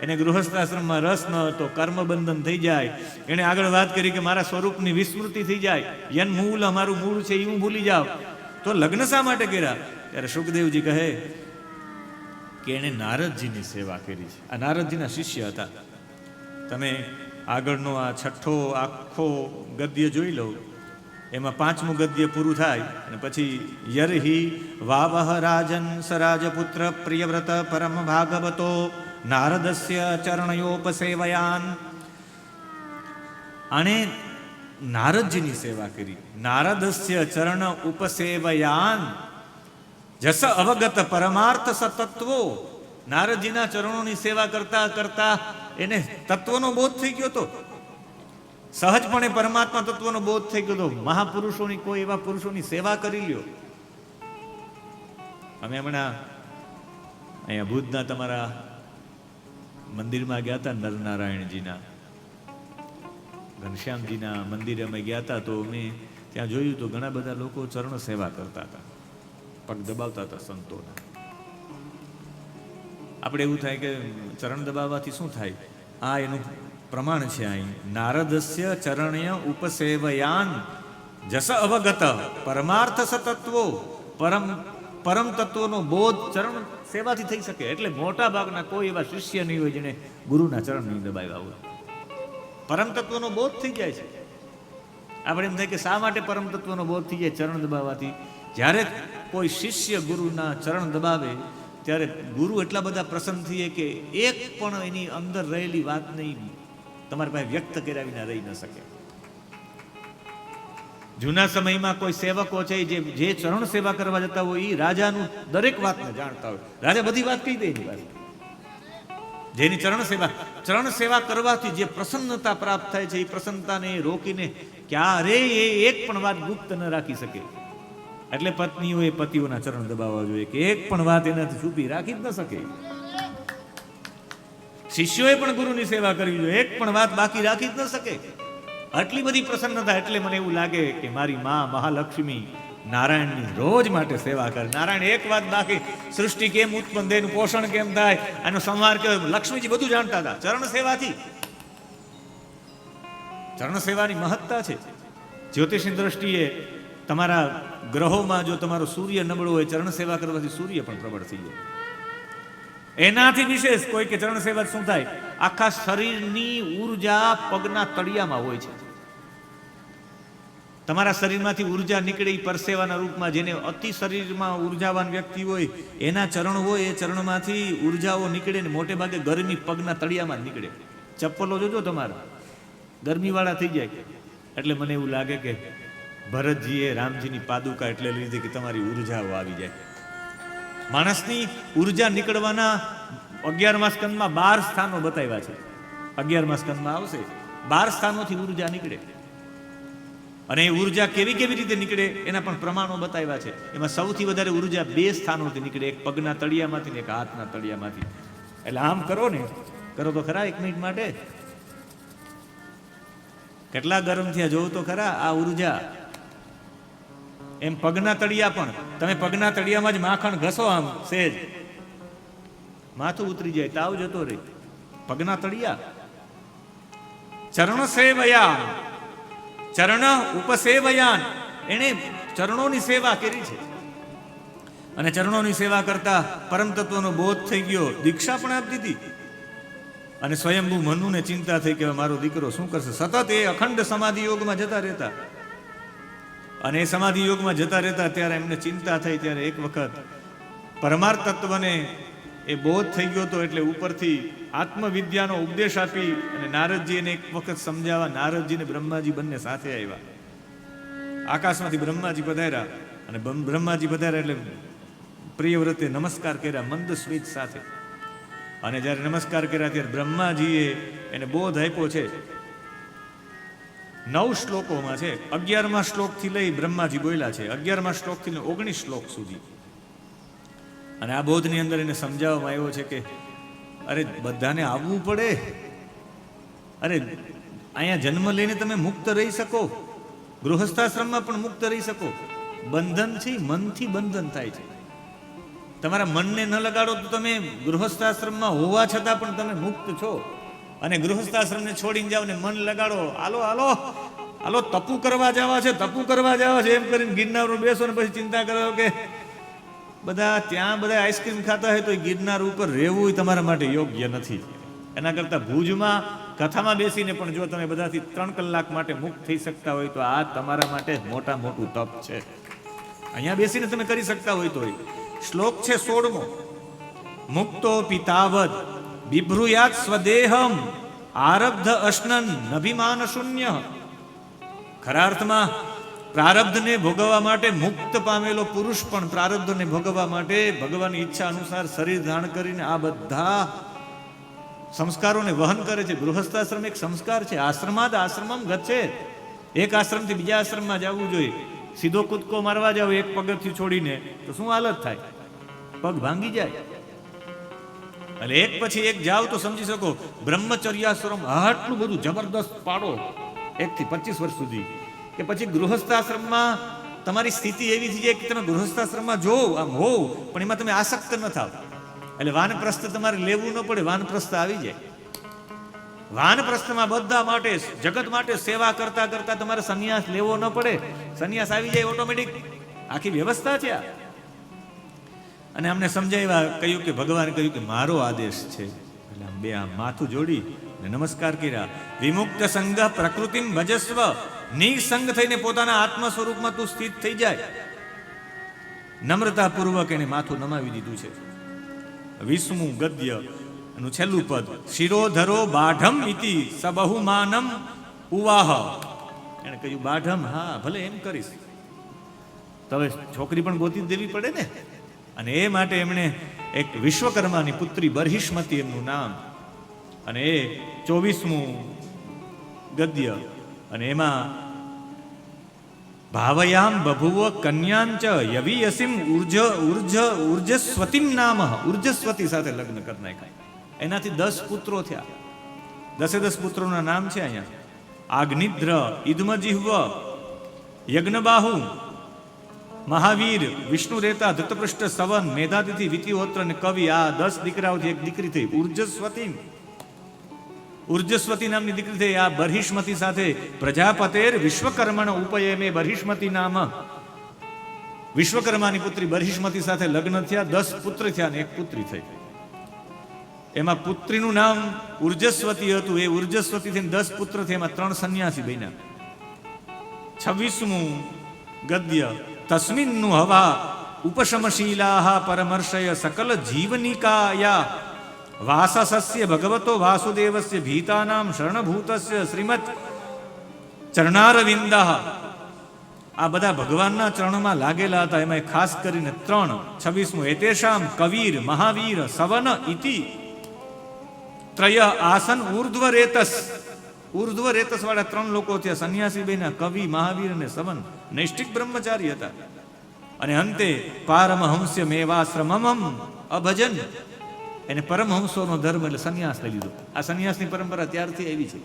એને ગૃહસ્થાશ્રમમાં રસ ન હતો, કર્મ બંધન થઈ જાય. એને આગળ વાત કરી કે મારા સ્વરૂપની વિસ્મૃતિ થઈ જાય, યન મૂળ અમારું મૂળ છે એ હું ભૂલી જાઉં. તો લગ્ન શા માટે કર્યા? ત્યારે સુખદેવજી કહે કે એણે નારદજીની સેવા કરી છે. આ નારદજીના શિષ્ય હતા. તમે આગળનો આ 6ઠ્ઠો આખો ગદ્ય જોઈ લો, એમાં 5મું ગદ્ય પૂરું થાય અને પછી યરહિ વાવહ રાજન સરાજપુત્ર પ્રિયવ્રત પરમ ભાગવતો નારદસ્ય ચરણયોપસેવયાન. આણે નારદજીની સેવા કરી. નારદસ્ય ચરણ ઉપસેવયાન જસ અવગત પરમાર્થ સતત્વો. નારદજીના ચરણોની સેવા કરતા કરતા એને તત્વનો બોધ થઈ ગયો હતો. સહજપણે પરમાત્મા તત્વનો બોધ થઈ ગયો હતો. મહાપુરુષોની, કોઈ એવા પુરુષોની સેવા કરી લ્યો. અમે હમણાં અહીંયા ભુજના તમારા મંદિરમાં ગયા હતા, નરનારાયણજીના ઘનશ્યામજીના મંદિરે અમે ગયા હતા. તો અમે ત્યાં જોયું તો ઘણા બધા લોકો ચરણ સેવા કરતા હતા, પગ દબાવતા હતા સંતોના. આપણે એવું થાય કે ચરણ દબાવવાથી શું થાય? આ એનું પ્રમાણ છે. અહીં નારદસ્ય ચરણ્ય ઉપસેવયાન જસ અવગત પરમાર્થ સતત્વો. પરમ તત્વનો બોધ ચરણ સેવાથી થઈ શકે. એટલે મોટા ભાગના કોઈ એવા શિષ્ય નહીં હોય જેને ગુરુના ચરણ નહીં દબાવ્યા હોય. પરમ તત્વનો બોધ થઈ જાય છે. આપણે એમ થાય કે શા માટે પરમ તત્વનો બોધ થઈ જાય? ચરણ દબાવવાથી. જ્યારે કોઈ શિષ્ય ગુરુના ચરણ દબાવે ત્યારે ગુરુ એટલા બધા પ્રસન્ન થઈએ કે એક પણ એની અંદર રહેલી વાત નહીં તમારી પાસે વ્યક્ત કર્યા વિના રહી ન શકે. જૂના સમયમાં કોઈ સેવકો છે જે ચરણ સેવા કરવા જતા હોય એ રાજાનું દરેક વાતને જાણતા હોય. રાજા બધી વાત કહી દે એની વાત. જેની ચરણ સેવા કરવાથી જે પ્રસન્નતા પ્રાપ્ત થાય છે, એ પ્રસન્નતાને રોકીને ક્યારે એ એક પણ વાત ગુપ્ત ન રાખી શકે. એટલે પત્નીઓએ પતિઓના ચરણ દબાવવા જોઈએ કે એક પણ વાત એનાથી છુપી રાખી જ ન શકે. શિષ્યોએ પણ ગુરુની સેવા કરવી જોઈએ, એક પણ વાત બાકી રાખી જ ન શકે. આટલી બધી પ્રસન્નતા. એટલે મને એવું લાગે કે મારી માં મહાલક્ષ્મી નારાયણની રોજ માટે સેવા કરે. નારાયણ એક વાત બાકી, સૃષ્ટિ કેમ ઉત્પન્ન થાય, એનું પોષણ કેમ થાય, આનો સંહાર કેવો, લક્ષ્મીજી બધું જાણતા હતા. ચરણ સેવાથી, ચરણ સેવાની મહત્તા છે. જ્યોતિષની દ્રષ્ટિએ તમારા ગ્રહોમાં જો તમારો સૂર્ય નબળો હોય, ચરણ સેવા કરવાથી સૂર્ય પણ પ્રબળ થઈ જાય. એનાથી વિશેષ કોઈ કે ચરણ સેવા શું થાય, આખા શરીરની ઉર્જા પગના તળિયામાં હોય છે. તમારા શરીરમાંથી ઉર્જા નીકળે પરસેવાના રૂપમાં. જેને અતિ શરીરમાં ઉર્જાવાન વ્યક્તિ હોય એના ચરણ હોય, એ ચરણમાંથી ઉર્જાઓ નીકળે ને મોટે ભાગે ગરમી પગના તળિયામાં જ નીકળે. ચપ્પલો જોજો તમારા ગરમીવાળા થઈ જાય. એટલે મને એવું લાગે કે ભરતજીએ રામજીની પાદુકા એટલે લીધી કે તમારી ઉર્જાઓ આવી જાય. માણસની ઉર્જા નીકળવાના 11મા સ્કંદમાં 12 સ્થાનો બતાવ્યા છે. 11મા સ્કંદમાં આવશે 12 સ્થાનોથી ઉર્જા નીકળે. અને એ ઉર્જા કેવી કેવી રીતે નીકળે એના પણ પ્રમાણો બતાવ્યા છે. એમાં સૌથી વધારે ઉર્જા 2 સ્થાનોથી નીકળે, એક પગના તળિયામાંથી ને એક હાથના તળિયામાંથી. એટલે આમ કરો ને, કરો તો ખરા 1 મિનિટ માટે. કેટલા ગરમ થયા જોવો તો ખરા આ ઉર્જા. એમ પગના તળિયા પણ, તમે પગના તળિયામાં જ માખણ ઘસો આમ સેજ, માથું ઉતરી જાય, તાવ જતો રહે. પગના તળિયા. ચરણ સેવયાન, ચરણ ઉપસેવયાન, એને ચરણોની સેવા કરી છે. અને ચરણોની સેવા કરતા પરમ તત્વનો બોધ થઈ ગયો, દીક્ષા પણ આપી દીધી. અને સ્વયંભૂ મનુને ચિંતા થઈ કે મારો દીકરો શું કરશે. સતત એ અખંડ સમાધિ યોગમાં જતા રહેતા. અને એ સમાધિ યોગમાં જતા રહેતા ત્યારે એમને ચિંતા થઈ. ત્યારે એક વખત પરમાર્થ તત્વને એ બોધ થઈ ગયો હતો. એટલે ઉપરથી આત્મવિદ્યાનો ઉપદેશ આપી અને નારદજીને એક વખત સમજાવવા નારદજી ને બ્રહ્માજી બંને સાથે આવ્યા. આકાશમાંથી બ્રહ્માજી પધાર્યા. અને બ્રહ્માજી પધાર્યા એટલે પ્રિયવ્રતે નમસ્કાર કર્યા મંદ સ્મિત સાથે. અને જ્યારે નમસ્કાર કર્યા ત્યારે બ્રહ્માજીએ એને બોધ આપ્યો છે. 9 શ્લોકોમાં છે. 11મા શ્લોકથી લઈ બ્રહ્માજી બોલ્યા છે, 11મા શ્લોકથી લઈ 19 શ્લોક સુધી. અને આ બોધની અંદર એને સમજાવવામાં આવ્યો છે કે અરે બધાને આવવું પડે. અરે અહીંયા જન્મ લઈને તમે મુક્ત રહી શકો, ગૃહસ્થાશ્રમમાં પણ મુક્ત રહી શકો. બંધન છે મનથી બંધન થાય છે. તમારા મનને ન લગાડો તો તમે ગૃહસ્થાશ્રમમાં હોવા છતાં પણ તમે મુક્ત છો. અને ગૃહસ્થાશ્રમને છોડીને જાઓ ને મન લગાડો, હાલો હાલો હાલો તપુ કરવા જવા છે, તપુ કરવા જવા છે એમ કરીને ગિરનાર બેસો ને પછી ચિંતા કરો કે બધા ત્યાં બધા આઈસ્ક્રીમ ખાતા હોય તો ગિરનાર ઉપર રહેવું તમારા માટે યોગ્ય નથી. એના કરતાં ભુજમાં કથામાં બેસીને પણ જો તમે બધાથી 3 કલાક માટે મુક્ત થઈ શકતા હોય તો આ તમારા માટે મોટું તપ છે. અહીંયા બેસીને તમે કરી શકતા હોય તો. શ્લોક છે 16મો. મુક્તો પિતાવદ બિભ્રુયાત સ્વદેહમ આરબ્ધ અશ્નન અભિમાન શૂન્ય. ખરા અર્થમાં પ્રારબ્ધને ભોગવવા માટે મુક્ત પામેલો પુરુષ પણ પ્રારબ્ધને ભોગવવા માટે ભગવાનની ઈચ્છા અનુસાર શરીર ધારણ કરીને આ બધા સંસ્કારોને વહન કરે છે. ગૃહસ્થાશ્રમ એક સંસ્કાર છે. આશ્રમાદ આશ્રમમ ગચ્છે. એક આશ્રમથી બીજા આશ્રમમાં જવું જોઈએ. સીધો કૂદકો મારવા જાવ એક પગથિયું છોડીને તો શું હાલત થાય, પગ ભાંગી જાય. એટલે એક પછી એક જાવ તો સમજી શકો બ્રહ્મચર્યાશ્રમ આટલું બધું જબરદસ્ત પાડો 1 થી 25 વર્ષ સુધી, કે પછી ગૃહસ્થાશ્રમમાં તમારી સ્થિતિ એવી થઈ જાય કે તમે ગૃહસ્થાશ્રમમાં જોવ આમ હોવ પણ એમાં તમે આસક્ત ન થાવ. એટલે વાનપ્રસ્થ તમારે લેવું ન પડે, વાનપ્રસ્થ આવી જાય. વાનપ્રસ્થમાં બધા માટે જગત માટે સેવા કરતા કરતા તમારે સંન્યાસ લેવો ન પડે, સંન્યાસ આવી જાય ઓટોમેટિક. આખી વ્યવસ્થા છે આ. અને અમને સમજાવ્યા, કહ્યું કે ભગવાને કહ્યું કે મારો આદેશ છે. એટલે આમ બે આમ માથું જોડી ને નમસ્કાર કર્યા. વિમુક્ત સંઘ પ્રકૃતિમ ભજસ્વ. નિસંગ થઈને પોતાના આત્મ સ્વરૂપમાં તું સ્થિત થઈ જાય. નમ્રતાપૂર્વક એને માથું નમાવી દીધું છે. 20મું ગદ્ય એનું છેલ્લું પદ. શિરોધરો બાઢમ ઇતિ સબહુમાનમ ઉવાહ. એણે કહ્યું બાઢમ, હા ભલે એમ કરીશ, તો હવે છોકરી પણ ગોતી દેવી પડે ને. અને એ માટે એમણે એક વિશ્વકર્માની પુત્રી બરહિષ્મતી એમનું નામ, અને એ 24મું ગદ્ય, અને એમાં ભાવયામ બભુવ કન્યાંચ યવિયસીમ ઉર્જસ્વતીમ નામ, ઉર્જસ્વતી સાથે લગ્ન કરી નાખ્યા. એનાથી 10 પુત્રો થયા. 10 પુત્રોના નામ છે અહીંયા: આગ્નિદ્ર, ઇદ્મજિહ્વ, યજ્ઞબાહુ, મહાવીર, વિષ્ણુ રેતા, ધૃતપૃષ્ઠ, સવન, મેધાતિથિ, વિતિહોત્ર અને કવિ. આ 10 દીકરાઓથી એક દીકરી થઈ ઉર્જસ્વતી. ઉર્જસ્વતી નામની દીકરી થઈ. આ બરહિષ્મતી સાથે પ્રજાપતેર વિશ્વકર્મણ ઉપયમે બરહિષ્મતી નામ, વિશ્વકર્માની પુત્રી બરહિષ્મતી સાથે લગ્ન થયા. 10 પુત્ર થયા અને એક પુત્રી થઈ. એમાં પુત્રીનું નામ ઉર્જસ્વતી હતું. એ ઉર્જસ્વતી થઈને 10 પુત્ર થયા. એમાં 3 સંન્યાસી બન્યા. 26મું ગદ્ય: તસ્મિન્નું હવા ઉપશમશીલાહ પરમર્ષય સકલ જીવનિકાયા વાસસસ્ય ભગવતો વાસુદેવસ્ય ભીતાનામ શરણભૂતસ્ય શ્રીમદ ચરણારવિંદઃ. આ બધા ભગવાનના ચરણમાં લાગેલા હતા. એમાં ખાસ કરીને 3. 26મું: એતેષામ કવીર, મહાવીર, સવન ઇતિ ત્રય આસન ઉર્ધ્વ રેતસ. ઉર્ધ્વ રેતસ વાળા 3 લોકો થયા. સંન્યાસી બેના કવિ, મહાવીર અને સવન નૈષ્ઠિક બ્રહ્મચારી હતા. અને અંતે પારમહંસ્ય મેવાશ્રમમ અભજન. એને પરમહંસોનો ધર્મ એટલે સંન્યાસ લઈ લીધો. આ સંન્યાસની પરંપરા ત્યારથી આવી છે.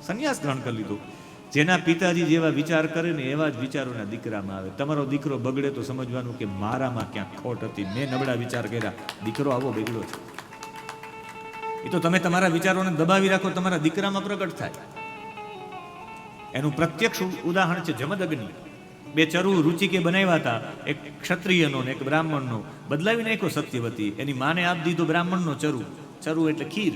સંન્યાસ ગ્રહણ કરી લીધો. જેના પિતાજી જેવા વિચાર કરે ને એવા જ વિચારોના દીકરામાં આવે. તમારો દીકરો બગડે તો સમજવાનું કે મારામાં ક્યાંક ખોટ હતી, મેં નબળા વિચાર કર્યા, દીકરો આવો બગડ્યો છે. એ તો તમે તમારા વિચારોને દબાવી રાખો, તમારા દીકરામાં પ્રગટ થાય. એનું પ્રત્યક્ષ ઉદાહરણ છે જમદગ્નિ. 2 ચરુ રુચિકે બનાવ્યા હતા, એક ક્ષત્રિયનો ને એક બ્રાહ્મણનો. બદલાવી નાખ્યો સત્યવતી. એની માને આપી દીધો બ્રાહ્મણનો ચરુ. ચરુ એટલે ખીર.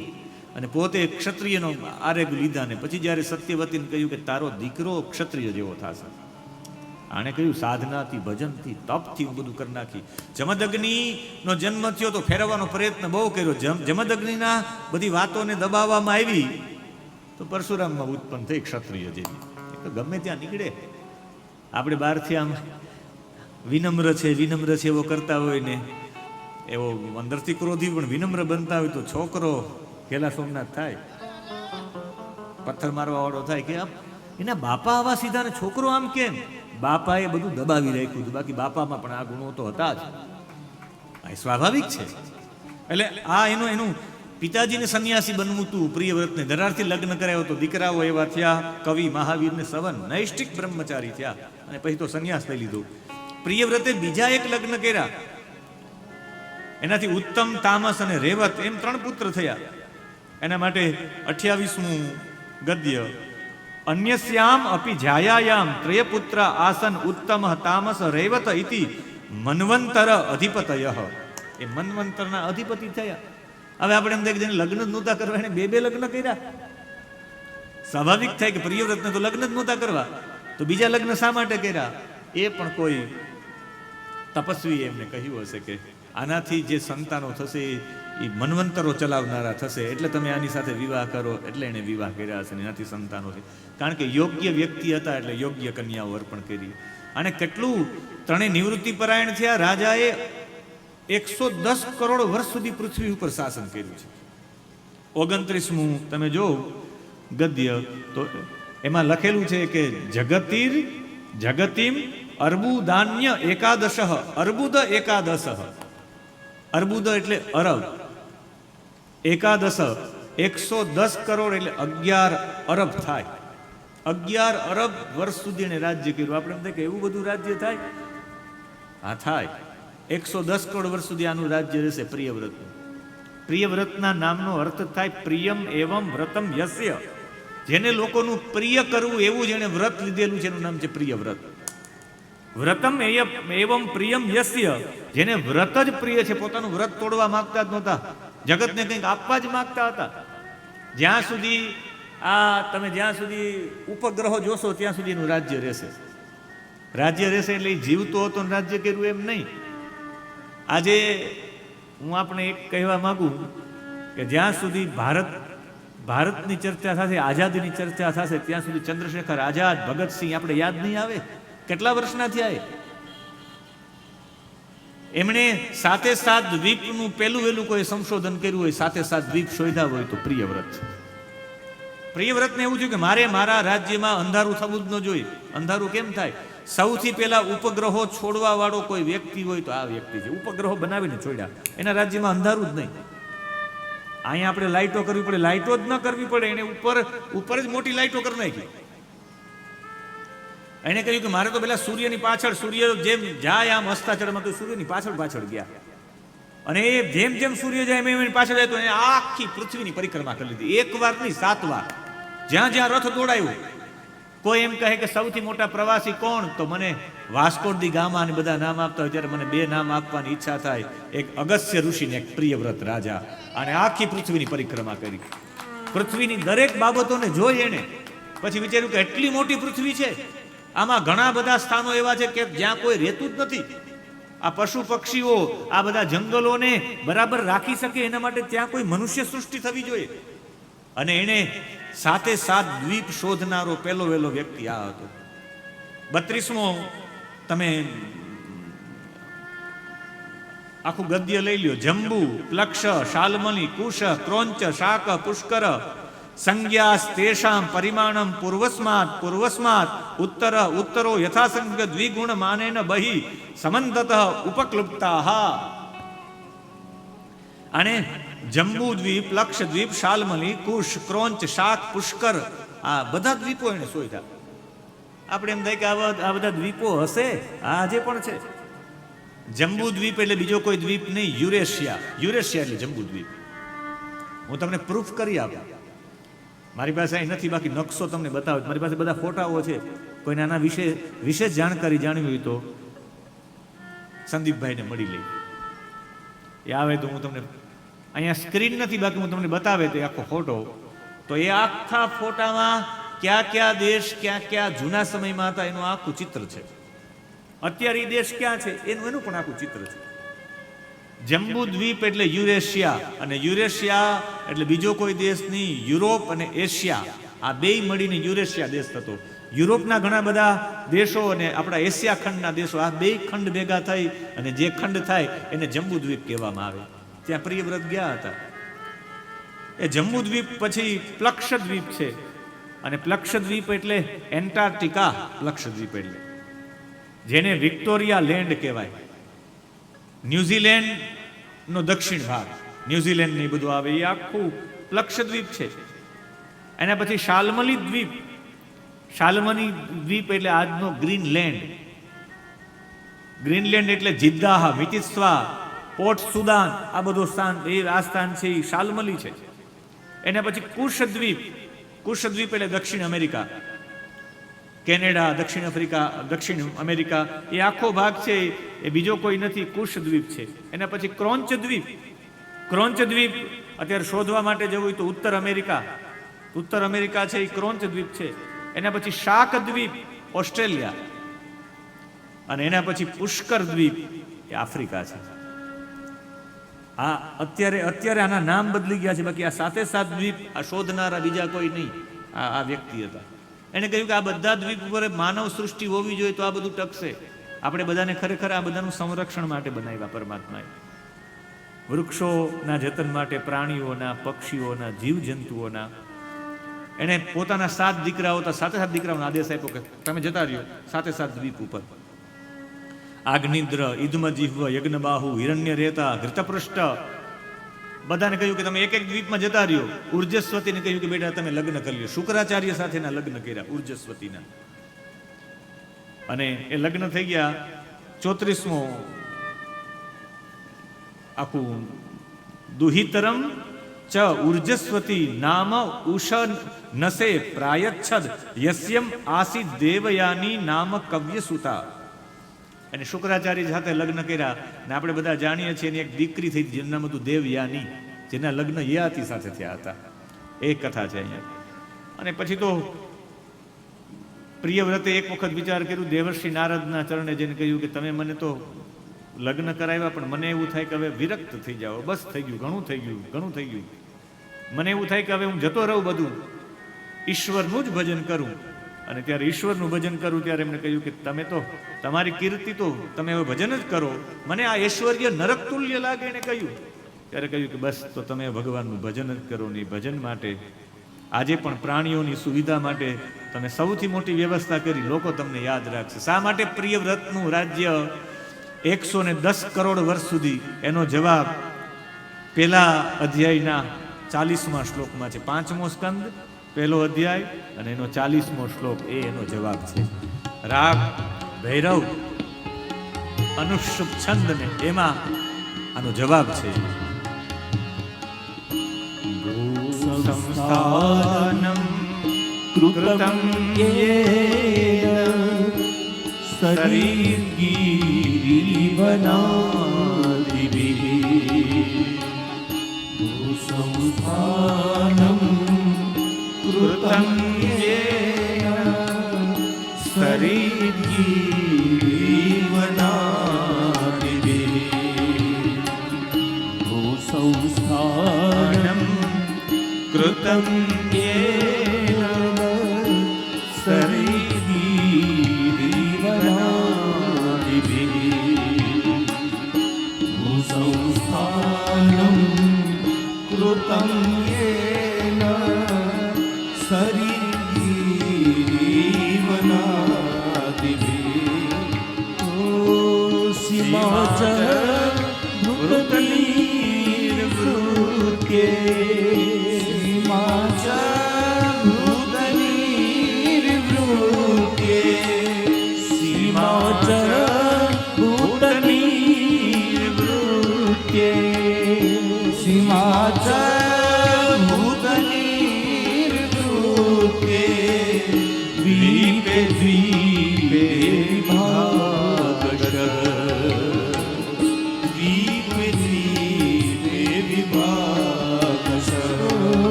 અને પોતે ક્ષત્રિયનો આરેગ લીધા. ને પછી જ્યારે સત્યવતીને કહ્યું કે તારો દીકરો ક્ષત્રિય જેવો થશે, આણે કહ્યું સાધનાથી, ભજનથી, તપથી હું બધું કરી નાખી. જમદગ્નિનો જન્મ થયો તો ફેરવવાનો પ્રયત્ન બહુ કર્યો. જમદગ્નિના બધી વાતોને દબાવવામાં આવી તો પરશુરામમાં ઉત્પન્ન થઈ ક્ષત્રિય જેવી. તો ગમે ત્યાં નીકળે. આપણે બહારથી આમ વિનમ્ર છે એવો કરતા હોય ને, એવો અંદરથી ક્રોધી પણ વિનમ્ર બનતા હોય તો છોકરો ઘેલા સોમનાથ થાય, પથ્થર મારવા વાળો થાય કે એના બાપા આવા સીધા ને છોકરો આમ કેમ? બાપાએ બધું દબાવી રાખ્યું હતું. બાકી બાપામાં પણ આ ગુણો તો હતા જ. આ સ્વાભાવિક છે. એટલે આ એનું પિતાજીને સંન્યાસી બનવું હતું. પ્રિયવ્રતને દરારથી લગ્ન કરાયો તો દીકરાઓ એવા થયા કવિ, મહાવીર ને સવન, નૈષ્ઠિક બ્રહ્મચારી થયા. અને પછી તો સંન્યાસ લઈ લીધો. પ્રિયવ્રતે બીજા એક લગ્ન કર્યા. એનાથી ઉત્તમ, તામસ અને રેવત એમ 3 પુત્ર થયા. એના માટે 28મું ગદ્ય: અન્યસ્યામ અપી જાયાયામ ત્રયપુત્ર આસન ઉત્તમ તામસ રેવત ઇતિ મન્વંતર અધિપતયઃ. એ મન્વંતરના અધિપતિ થયા. હવે આપણે એમ દેખ લગ્ન જ નહોતા કરવા, એને 2 લગ્ન કર્યા. સ્વાભાવિક થાય કે પ્રિયવ્રતને તો લગ્ન જ નહોતા કરવા, તો બીજા લગ્ન શા માટે કર્યા? એ પણ કોઈ તપસ્વી એમને કહ્યું હશે કે આનાથી જે સંતાનો થશે એ મન્વંતરો ચલાવનારા થશે, એટલે તમે આની સાથે વિવાહ કરો. એટલે એને વિવાહ કર્યા હશે, એનાથી સંતાનો છે. કારણ કે યોગ્ય વ્યક્તિ હતા એટલે યોગ્ય કન્યાઓ અર્પણ કરી. અને કેટલું 3 નિવૃત્તિ પરાયણ થયા. રાજાએ 110 કરોડ વર્ષ સુધી પૃથ્વી ઉપર શાસન કર્યું છે. 29મું તમે જો ગદ્ય તો એમાં લખેલું છે કે જગતિમ અર્બુદાન્ય એકાદશ. અર્બુદ એકાદશ. અર્બુદ એટલે અરબ. એકાદશ 110 કરોડ એટલે 11 અરબ થાય. 11 અરબ વર્ષ સુધી એને રાજ્ય કર્યું. આપણે એમ થાય કે એવું બધું રાજ્ય થાય? હા, થાય. 110 કરોડ વર્ષ સુધી આનું રાજ્ય રહેશે પ્રિયવ્રતનું. પ્રિયવ્રતના નામનો અર્થ થાય પ્રિયમ એવમ વ્રતમ યસ્ય. જેને લોકોનું પ્રિય કરવું એવું જેને વ્રત લીધેલું છે એનું નામ છે પ્રિયવ્રત. વ્રતમ એવમ પ્રિયમ યસ્ય. જેને વ્રત જ પ્રિય છે, પોતાનું વ્રત તોડવા માંગતા જ નહોતા, જગતને કંઈક આપવા જ માંગતા હતા. જ્યાં સુધી તમે જ્યાં સુધી ઉપગ્રહો જોશો ત્યાં સુધી એનું રાજ્ય રહેશે. રાજ્ય રહેશે એટલે એ જીવતો હતો ને રાજ્ય કર્યું એમ નહીં. આજે હું આપણે એક કહેવા માંગુ કે જ્યાં સુધી ભારત ભારતની ચર્ચા થશે, આઝાદીની ચર્ચા થશે, ત્યાં સુધી ચંદ્રશેખર આઝાદ, ભગતસિંહ આપણે યાદ નહીં આવે? કેટલા વર્ષના થયા? એમણે 7 દ્વીપનું પહેલું વહેલું કોઈ સંશોધન કર્યું હોય, 7 દ્વીપ શોધ્યા હોય તો પ્રિયવ્રત. પ્રિયવ્રતને એવું થયું કે મારે મારા રાજ્યમાં અંધારું થવું જ ન જોઈએ. અંધારું કેમ થાય? સૌથી પહેલા ઉપગ્રહો છોડવા વાળો કોઈ વ્યક્તિ હોય તો આ વ્યક્તિ છે. ઉપગ્રહો બનાવીને છોડ્યા, એના રાજ્યમાં અંધારું જ નહીં. અહીંયા આપણે લાઈટો કરવી પડે, લાઈટો જ ન કરવી પડે, એને ઉપર જ મોટી લાઈટો કરી નાખી. એને કહ્યું કે મારે તો પેલા સૂર્યની પાછળ, સૂર્ય જેમ જાય આમ અસ્તાચળમાં, તો સૂર્યની પાછળ ગયા. અને એ જેમ જેમ સૂર્ય જાય એમ એની પાછળ જાય તો એને આખી પૃથ્વીની પરિક્રમા કરી લીધી. 1 વાર નહીં, 7 વાર. જ્યાં જ્યાં રથ દોડાયું. કોઈ એમ કહે કે સૌથી મોટા પ્રવાસી કોણ, તો મને વાસ્કો દી ગામા ને બધા નામ આપતા હોય ત્યારે મને 2 નામ આપવાની ઈચ્છા થાય. એક અગસ્ત્ય ઋષિ ને એક પ્રિયવ્રત રાજા. અને આખી પૃથ્વીની પરિક્રમા કરી. પૃથ્વીની દરેક બાબતોને જોઈ એને. પછી વિચાર્યું કે એટલી મોટી પૃથ્વી છે, આમાં ઘણા બધા સ્થાનો એવા છે કે જ્યાં કોઈ રહેતું જ નથી. આ પશુ પક્ષીઓ, આ બધા જંગલોને બરાબર રાખી શકે એના માટે ત્યાં કોઈ મનુષ્ય સૃષ્ટિ થવી જોઈએ. અને એને 7 દ્વીપ શોધનારો પહેલો વહેલો વ્યક્તિ આ હતો. 32મો તમે આખું ગદ્ય લઈ લ્યો. જંબુ, પ્લક્ષ, શાલ્મલી, કુશ, ક્રોંચ, શાક, પુષ્કર, સંજ્ઞાસ તેષામ પરિમાણમ પૂર્વસ્માત ઉત્તરો યથાસંગ દ્વિગુણ માનેન બહિ સમંતત ઉપક્લુપ્તાહ. અને જંબુ દ્વીપ, લક્ષ દ્વીપ, શાલ્મલી, કુશ, ક્રોંચ, શાક, પુષ્કર, આ બધા દ્વીપો એને શોધ્યા. આપણે એમ થાય કે આ બધા દ્વીપો હશે, આજે પણ છે. જંબુ દ્વીપ એટલે બીજો કોઈ દ્વીપ નહીં, યુરેશિયા. યુરેશિયા એટલે જંબુ દ્વીપ. હું તમને પ્રૂફ કરી આપું. મારી પાસે અહીં નથી, બાકી નકશો તમને બતાવે. મારી પાસે બધા ફોટાઓ છે. કોઈને આના વિશે જાણકારી જાણવી હોય તો સંદીપભાઈને મળી લઈ. એ આવે તો હું તમને, અહીંયા સ્ક્રીન નથી, બાકી હું તમને બતાવે તો આખો ફોટો. તો એ આખા ફોટામાં કયા કયા દેશ ક્યાં જૂના સમયમાં હતા એનું આખું ચિત્ર છે. અત્યારે એ દેશ ક્યાં છે એનું પણ આખું ચિત્ર છે. જંબુ દ્વીપ એટલે યુરેશિયા, અને યુરેશિયા એટલે બીજો કોઈ દેશ નહીં, યુરોપ અને એશિયા, આ બે મળીને યુરેશિયા દેશ થતો. યુરોપના ઘણા બધા દેશો અને આપણા એશિયા ખંડના દેશો, આ બે ખંડ ભેગા થઈ અને જે ખંડ થાય એને જંબુ દ્વીપ કહેવામાં આવે. ત્યાં પ્રિયવ્રત ગયા હતા. એ જંબુ દ્વીપ પછી પ્લક્ષ દ્વીપ છે, અને પ્લક્ષ દ્વીપ એટલે એન્ટાર્કટિકા. પ્લક્ષ દ્વીપ એટલે જેને વિક્ટોરિયા લેન્ડ કહેવાય. ન્યુઝીલેન્ડ નો દક્ષિણ ભાગ, ન્યુઝીલેન્ડ ને બધું આવે, એ આખું લક્ષદ્વીપ છે. એના પછી શાલ્મલી દ્વીપ. શાલ્મલી દ્વીપ એટલે આજનો ગ્રીનલેન્ડ. ગ્રીનલેન્ડ એટલે જિદ્દાહ, મિતિસ્વા, પોર્ટ સુદાન, આ બધું સ્થાન, આ સ્થાન છે એ શાલ્મલી છે. એના પછી કુશદ્વીપ. કુશદ્વીપ એટલે દક્ષિણ અમેરિકા, કેનેડા, દક્ષિણ આફ્રિકા, દક્ષિણ અમેરિકા, એ આખો ભાગ છે એ બીજો કોઈ નથી, કુશદ્વીપ છે. એના પછી ક્રોંચ દ્વીપ. ક્રોંચ દ્વીપ અત્યારે શોધવા માટે જવું હોય તો ઉત્તર અમેરિકા. ઉત્તર અમેરિકા છે એ ક્રોંચ દ્વીપ છે. એના પછી શાક દ્વીપ, ઓસ્ટ્રેલિયા. અને એના પછી પુષ્કર દ્વીપ, એ આફ્રિકા છે. આ અત્યારે આના નામ બદલી ગયા છે, બાકી આ 7 દ્વીપ આ શોધનારા બીજા કોઈ નહીં, આ વ્યક્તિ હતા. એને કહ્યું કે આ બધા દ્વીપ ઉપર માનવ સૃષ્ટિ હોવી જોઈએ તો આ બધું ટકશે. આપણે બધાને ખરેખર આ બધાનું સંરક્ષણ માટે બનાવ્યા પરમાત્માએ. વૃક્ષોના જતન માટે, પ્રાણીઓના, પક્ષીઓના, જીવજંતુઓના. એને પોતાના 7 દીકરાઓ હતા, 7 દીકરાઓનો આદેશ આપ્યો કે તમે જતા રહ્યો 7 દ્વીપ ઉપર. આગનિદ્ર, ઇદ્મજીહ્વ, યજ્ઞબાહુ, હિરણ્ય રેતા, ઘૃતપૃષ્ઠ, બધાને કહ્યું કે તમે એક દ્વીપમાં જતા રહ્યો. ઉર્જસ્વતીને કહ્યું કે બેટા તમે લગ્ન કરી લ્યો. શુક્રાચાર્ય સાથેના લગ્ન કર્યા ઉર્જસ્વતીના, અને એ લગ્ન થઈ ગયા. 34મો આખું દુહિતરમ ચ ઉર્જસ્વતી નામ ઉષ નસે પ્રાયચ્છદ યસ્યમ આસી દેવયાની નામ કવ્યસુતા. અને શુક્રાચાર્ય સાથે લગ્ન કર્યા, ને આપણે બધા જાણીએ છીએ એક દીકરી થઈ જેનું નામ હતું દેવયાની, જેના લગ્ન યયાતિ સાથે થયા હતા. એ કથા છે અહીંયા. અને પછી તો પ્રિયવ્રતે એક વખત વિચાર કર્યું, દેવર્ષિ નારદના ચરણે જઈને કહ્યું કે તમે મને તો લગ્ન કરાવ્યા, પણ મને એવું થાય કે હવે વિરક્ત થઈ જાઓ, બસ થઈ ગયું, ઘણું થઈ ગયું. મને એવું થાય કે હવે હું જતો રહું બધું, ઈશ્વરનું જ ભજન કરું. અને ત્યારે ઈશ્વરનું ભજન કરું ત્યારે એમને કહ્યું કે તમે તો તમારી કીર્તિ તો તમે હવે ભજન જ કરો, મને આ ઐશ્વર્ય નરક તુલ્ય લાગે. એને કહ્યું ત્યારે કહ્યું કે બસ તો તમે ભગવાનનું ભજન જ કરો ને. ભજન માટે આજે પણ પ્રાણીઓની સુવિધા માટે તમે સૌથી મોટી વ્યવસ્થા કરી, લોકો તમને યાદ રાખશે. શા માટે પ્રિયવ્રતનું રાજ્ય 110 કરોડ વર્ષ સુધી? એનો જવાબ પેલા અધ્યાયના 40મા શ્લોકમાં છે. 5મો સ્કંદ, પહેલો અધ્યાય અને એનો 40મો શ્લોક, એ એનો જવાબ છે. રાગ, ભૈરવ, અનુષ્ઠુપ છંદ ને એમાં આનો જવાબ છે. સંસ્થાનમ કૃતમ યેન શરીરગીરીવનાદિભિઃ સંસ્થાનમ કૃતમ યેન શરીરગીરીવનાદિભિઃ સંસ્થાનમ કૃતમ યેન શરીરગીરીવનાદિભિઃ સંસ્થાનમ કૃતમ યેન શરીરગીરીવનાદિભિઃ સીમાચ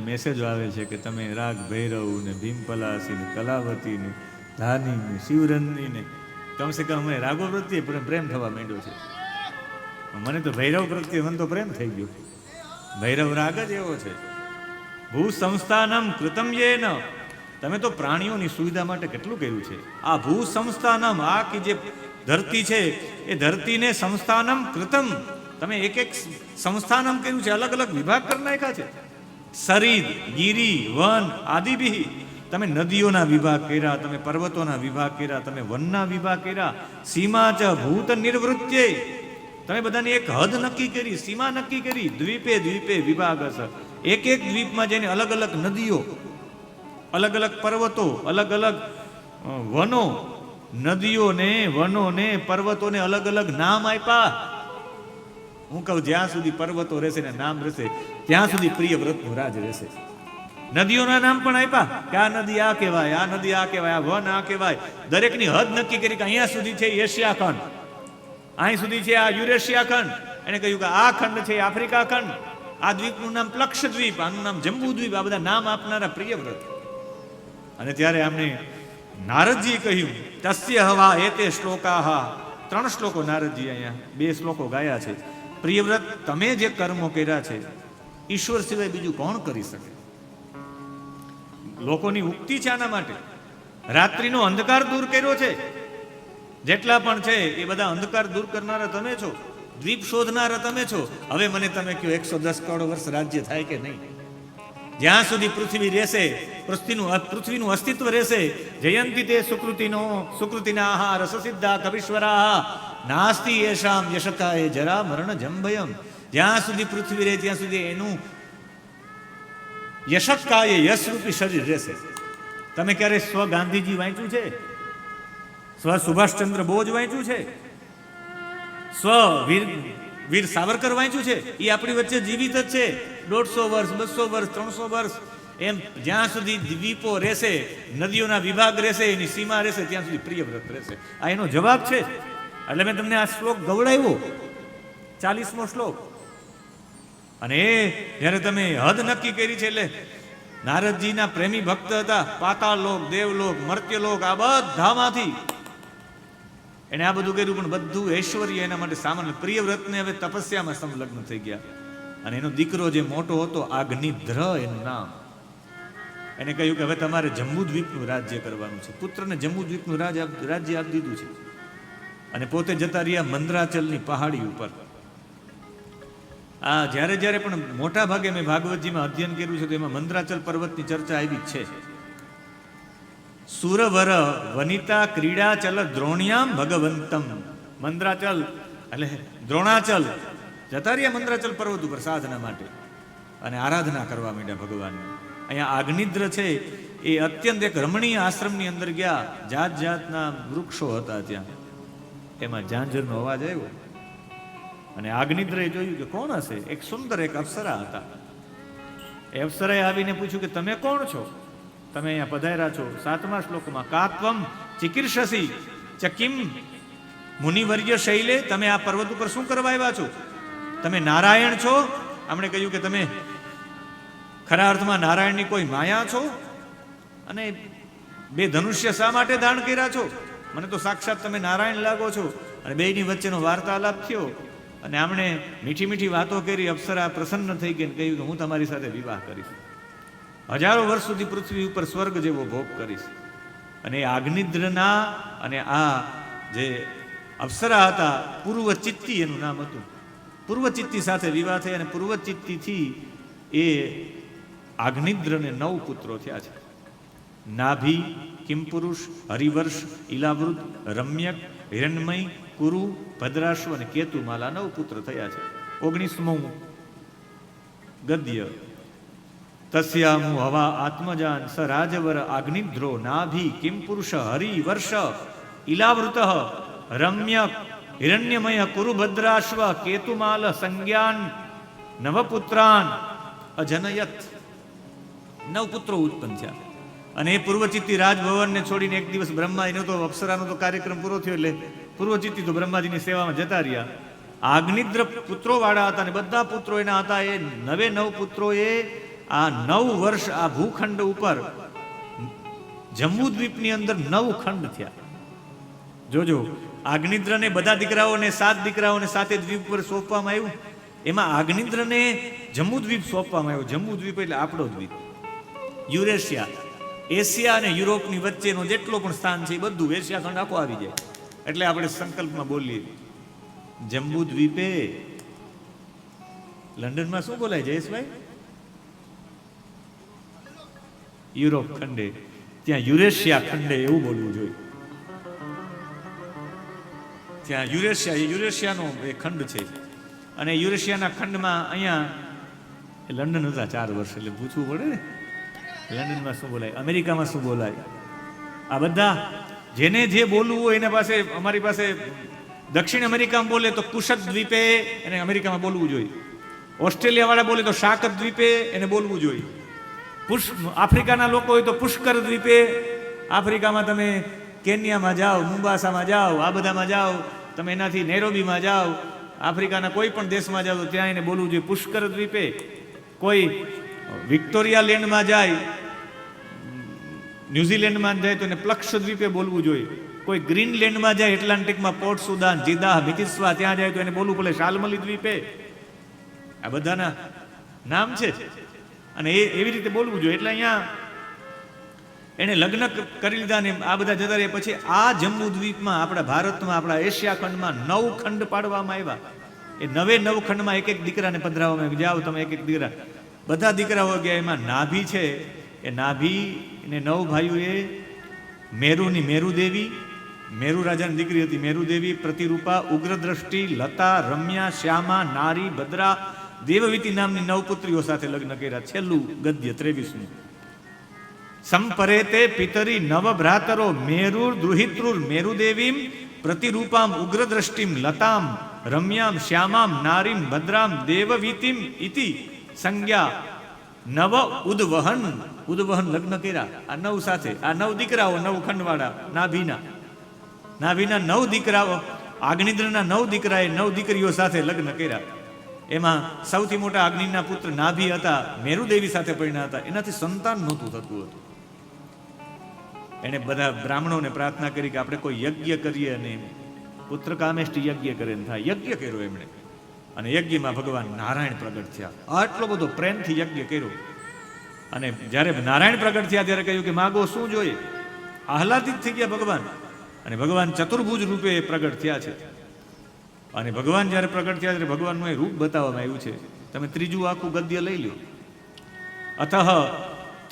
મેસેજો આવે છે કે તમે રાગ ભૈરવ ને ભીમપલાસી ને કલાવતી ને ધાની ને શિવરંજની ને કમસે કમ મને રાગો પ્રત્યે પ્રેમ થવા માંડ્યો છે. મને તો ભૈરવ પ્રત્યે મને તો પ્રેમ થઈ ગયો. ભૈરવ રાગ જ એવો છે. ભૂ સંસ્થાનમ કૃતમ યેન, તમે તો પ્રાણીઓની સુવિધા માટે કેટલું કર્યું છે. આ ભૂ સંસ્થાનમ, આ કે જે ધરતી છે એ ધરતીને સંસ્થાનમ કૃતમ, તમે એક એક સંસ્થાનમ કર્યું છે, અલગ અલગ વિભાગ કરી નાખ્યા છે. સરીદ, ગીરી, વન આદિભિઃ, તમે નદીઓના વિભાગ કર્યા, તમે પર્વતોના વિભાગ કર્યા, તમે વનના વિભાગ કર્યા. સીમા ચ ભૂત નિર્વૃત્યે, તમે બધાની એક હદ નક્કી કરી, સીમા નક્કી કરી. દ્વીપે દ્વીપે વિભાગ હશે, એક એક દ્વીપમાં જઈને અલગ અલગ નદીઓ, અલગ અલગ પર્વતો, અલગ અલગ વનો, નદીઓને, વનોને, પર્વતોને અલગ અલગ નામ આપ્યા. હું કહું જ્યાં સુધી પર્વતો રહેશે ને નામ રહેશે ત્યાં સુધી પ્રિયવ્રતનું રાજ રહેશે. નદીઓના નામ પણ આપ્યા કે આ નદી આ કહેવાય, આ નદી આ કહેવાય, આ વન આ કહેવાય. દરેકની હદ નક્કી કરી કે અહીંયા સુધી છે એશિયા ખંડ, અહીં સુધી છે આ યુરેશિયા ખંડ. એને કહ્યું કે આ ખંડ છે આફ્રિકા ખંડ, આ દ્વીપનું નામ પ્લક્ષદ્વીપ, આનું નામ જંબુદ્વીપ. આ બધા નામ આપનારા પ્રિયવ્રત. અને ત્યારે આમને નારદજી કહ્યું તસ્ય હવા એતે શ્લોકાહ, 3 શ્લોકો નારદજી અહીંયા 2 શ્લોકો ગાયા છે. પ્રિયવ્રત, તમે જે કર્મો કર્યા છે ઈશ્વર સિવાય બીજું કોણ કરી શકે? લોકોની ઉક્તિ છે આના માટે. રાત્રિનો અંધકાર દૂર કર્યો છે. જેટલા પણ છે એ બધા અંધકાર દૂર કરનારા તમે છો, દ્વીપ શોધનારા તમે છો. હવે મને તમે કહો 110 કરોડ વર્ષ રાજ્ય થાય કે નહીં? જ્યાં સુધી પૃથ્વી રહેશે, પૃથ્વીનું અસ્તિત્વ રહેશે, જયંતિ તે સુકૃતિના આહાર સસિદ્ધા કવિશ્વરા, નાસ્તિ યેષામ યશકાય જરા મરણ જંભયમ. જ્યાં સુધી પૃથ્વી રહે ત્યાં સુધી એનું યશકાય યશરૂપી શરીર રહેશે. તમે ક્યારે સ્વ ગાંધીજી વાંચ્યું છે? સ્વ સુભાષચંદ્ર બોઝ વાંચ્યું છે? સ્વ વીર સાવરકર વાંચ્યું છે? એ આપણી વચ્ચે જીવિત જ છે. 150 વર્ષ, 200 વર્ષ, 300 વર્ષ, એમ જ્યાં સુધી દ્વીપો રહેશે, નદીઓના વિભાગ રહેશે, એની સીમા રહેશે, ત્યાં સુધી પ્રિયવ્રત રહેશે. આ એનો જવાબ છે. એટલે મેં તમને આ શ્લોક ગવડાવ્યો, 40મો શ્લોક. અને એ જ્યારે તમે હદ નક્કી કરી છે, એટલે નારદજીના પ્રેમી ભક્ત હતા, પાતાળ લોક, દેવલોક, મર્ત્યલોક, આ બધામાંથી એને આ બધું કર્યું, પણ બધું ઐશ્વર્ય એના માટે સામાન્ય. પ્રિયવ્રતને હવે તપસ્યામાં સંલગ્ન થઈ ગયા. અને એનો દીકરો જે મોટો હતો, અગ્નિધ્ર એનું નામ, એને કહ્યું કે હવે તમારે જંબુદ્વીપનું રાજ્ય કરવાનું છે. પુત્રને જંબુદ્વીપનું રાજ્ય આપી દીધું છે. અને પોતે જતા રહ્યા મંદરાચલની પહાડી ઉપર. આ જ્યારે જ્યારે પણ મોટા ભાગે મેં ભાગવતજીમાં અધ્યયન કર્યું છે, તો એમાં મંદરાચલ પર્વતની ચર્ચા આવી જ છે. સુરવર વનિતા ક્રીડાચલ દ્રોણ્યામ ભગવંતમ. મંદરાચલ એટલે દ્રોણાચલ જતા રહ્યા મંદરાચલ પર્વત ઉપર સાધના માટે, અને આરાધના કરવા માંડ્યા ભગવાનની. અહીંયા આગ્નિદ્ર છે એ અત્યંત એક રમણીય આશ્રમની અંદર ગયા. જાત જાતના વૃક્ષો હતા ત્યાં. એમાં ઝાંઝરનો અવાજ આવ્યો, અને આગ્નિદ્રએ જોયું કે કોણ હશે. એક સુંદર એક અપ્સરા હતા. એ અપ્સરાએ આવીને પૂછ્યું કે તમે કોણ છો? તમે અહીંયા પધાર્યા છો. 7મા શ્લોકમાં કાત્વમ ચિકીર્ષસી ચકિમ મુનિવર્ય શૈલે. તમે આ પર્વત ઉપર શું કરવા આવ્યા છો? તમે નારાયણ છો? આપણે કહ્યું કે તમે ખરા અર્થમાં નારાયણની કોઈ માયા છો? અને 2 ધનુષ્ય શા માટે ધારણ કર્યા છો? મને તો સાક્ષાત તમે નારાયણ લાગો છો. અને બેયની વચ્ચેનો વાર્તાલાપ થયો, અને આમણે મીઠી મીઠી વાતો કરી. અપ્સરા પ્રસન્ન થઈ ગઈ, કહ્યું કે હું તમારી સાથે વિવાહ કરીશ. 1000 વર્ષ સુધી પૃથ્વી ઉપર સ્વર્ગ જેવો ભોગ કરીશ. અને આગ્નિદ્રના અને આ જે અપ્સરા હતા, પૂર્વચિત્તી એનું નામ હતું, પૂર્વચિત્તી સાથે વિવાહ થઈ. અને પૂર્વચિત્તીથી એ આગ્નિદ્રને 9 પુત્રો થયા છે. નાભી, કિમપુરુષ, હરિવર્ષ, ઇલાવૃત, રમ્યક, હિરણમય, કુરુ, ભદ્રાશ્વ અને કેતુમાલા 9 પુત્ર થયા છે. 19મું ગદ્ય. તસ્યામુ હવા આત્મજાન સ રાજવર આગ્નિદ્રો નાભી કિમપુરુષ હરિવર્ષ ઇલાવૃત રમ્યક હિરણ્યમય કુરુ ભદ્રાશ્વ કેતુમાલ સંજ્ઞાન નવપુત્રાન અજનયત. 9 પુત્રો ઉત્પન્ન થયા. અને એ પૂર્વચિત્તી રાજભવનને છોડીને એક દિવસ બ્રહ્મા, એનો તો અપ્સરાનો તો કાર્યક્રમ પૂરો થયો, એટલે પૂર્વચિત્તી તો બ્રહ્માજીની સેવામાં જતા રહ્યા. આગ્નિદ્ર પુત્રો વાળા હતા, અને બધા પુત્રો એના હતા. એ 9 પુત્રોએ આ 9 વર્ષ આ ભૂખંડ ઉપર જંબુદ્વીપની અંદર 9 ખંડ થયા. જોજો, આગ્નિદ્રને બધા દીકરાઓને 7 દીકરાઓને 7 દ્વીપ પર સોંપવામાં આવ્યું. એમાં આગ્નિદ્રને જંબુદ્વીપ સોંપવામાં આવ્યો. જંબુદ્વીપ એટલે આપણો દ્વીપ, યુરેશિયા, એશિયા અને યુરોપની વચ્ચેનો જેટલો પણ સ્થાન છે એ બધું એશિયા ખંડ આખો આવી જાય. એટલે આપણે સંકલ્પમાં બોલીએ જંબુદ્વીપે. લંડનમાં શું બોલાય જયેશભાઈ? યુરોપ ખંડે. ત્યાં યુરેશિયા ખંડે એવું બોલવું જોઈએ. ત્યાં યુરેશિયાનો એ ખંડ છે. અને યુરેશિયાના ખંડમાં અહીંયા લંડન હતા 4 વર્ષ, એટલે પૂછવું પડે ને લંડનમાં શું બોલાય, અમેરિકામાં શું બોલાય. આ બધા જેને જે બોલવું હોય એના પાસે, અમારી પાસે દક્ષિણ અમેરિકામાં બોલે તો કુશક દ્વીપે એને અમેરિકામાં બોલવું જોઈએ. ઓસ્ટ્રેલિયા વાળા બોલે તો શાકત દ્વીપે એને બોલવું જોઈએ. આફ્રિકાના લોકો હોય તો પુષ્કર દ્વીપે. આફ્રિકામાં તમે કેન્યામાં જાઓ, મુંબાસામાં જાઓ, આ બધામાં જાઓ, તમે એનાથી નૈરોબીમાં જાઓ, આફ્રિકાના કોઈ પણ દેશમાં જાઓ તો ત્યાં એને બોલવું જોઈએ પુષ્કર દ્વીપે. કોઈ વિક્ટોરિયા લેન્ડમાં જાય, ન્યુઝીલેન્ડમાં જાય તો એને પ્લક્ષ દ્વીપે બોલવું જોઈએ. કોઈ ગ્રીનલેન્ડમાં જાય, એટલાન્ટિકમાં પોર્ટ સુદાન, જીદાહ, મિતિસ્વા, ત્યાં જાય તો એને બોલવું પડે શાલમલી દ્વીપે. આ બધાના નામ છે, અને એ એવી રીતે બોલવું જોઈએ. એટલે અહીંયા એને લગ્ન કરી લીધા ને આ બધા જતા રહ્યા. પછી આ જમ્મુ દ્વીપમાં, આપણા ભારતમાં, આપણા એશિયા ખંડમાં 9 ખંડ પાડવામાં આવ્યા. એ 9 ખંડમાં એક એક દીકરાને પધરાવવામાં આવ્યા. જાઓ તમે એક એક દીકરા, બધા દીકરાઓ ગયા. એમાં નાભી છે, એ નાભી ને 9 ભાઈઓએ મેરુની મેરુદેવી, મેરુ રાજાની દીકરી હતી મેરુદેવી, પ્રતિરૂપા, ઉગ્રદ્રષ્ટિ, લતા, રમ્યા, શ્યામા, નારી, ભદ્રા, દેવવીતી નામની 9 પુત્રીઓ સાથે લગ્ન કર્યા. છેલ્લું ગદ્ય 23મું. સંપરેતે પિતરી નવ ભ્રાતરો મેરુર દૃહિતૃર મેરુદેવીમ પ્રતિરૂપામ ઉગ્રદ્રષ્ટિમ લતામ રમ્યામ શ્યામામ નારીમ ભદ્રામ દેવવીતિમ ઇતિ સંજ્ઞા નવ ઉદ્વહન લગ્ન કર્યા. આ 9 સાથે આ 9 દીકરાઓ, 9 ખંડવાળા નાભીના 9 દીકરાઓ, આગ્નિદ્રના 9 દીકરાએ 9 દીકરીઓ સાથે લગ્ન કર્યા. એમાં સૌથી મોટા અગ્નિના પુત્ર નાભી હતા, મેરુદેવી સાથે પરણ્યા હતા. એનાથી સંતાન નહોતું થતું હતું. એને બધા બ્રાહ્મણોને પ્રાર્થના કરી કે આપણે કોઈ યજ્ઞ કરીએ અને પુત્ર કામેષ્ટિ યજ્ઞ કરે થાય. યજ્ઞ કર્યો એમણે અને યજ્ઞમાં ભગવાન નારાયણ પ્રગટ થયા. આટલો બધો પ્રેમથી યજ્ઞ કર્યો અને જ્યારે નારાયણ પ્રગટ થયા ત્યારે કહ્યું કે માગો શું જોઈએ. આહલાદિત થઈ ગયા ભગવાન અને ભગવાન ચતુર્ભુજ રૂપે પ્રગટ થયા છે. અને ભગવાન જ્યારે પ્રગટ થયા ત્યારે ભગવાનનું રૂપ બતાવવામાં આવ્યું છે. તમે ત્રીજું આખું ગદ્ય લઈ લો. અતઃ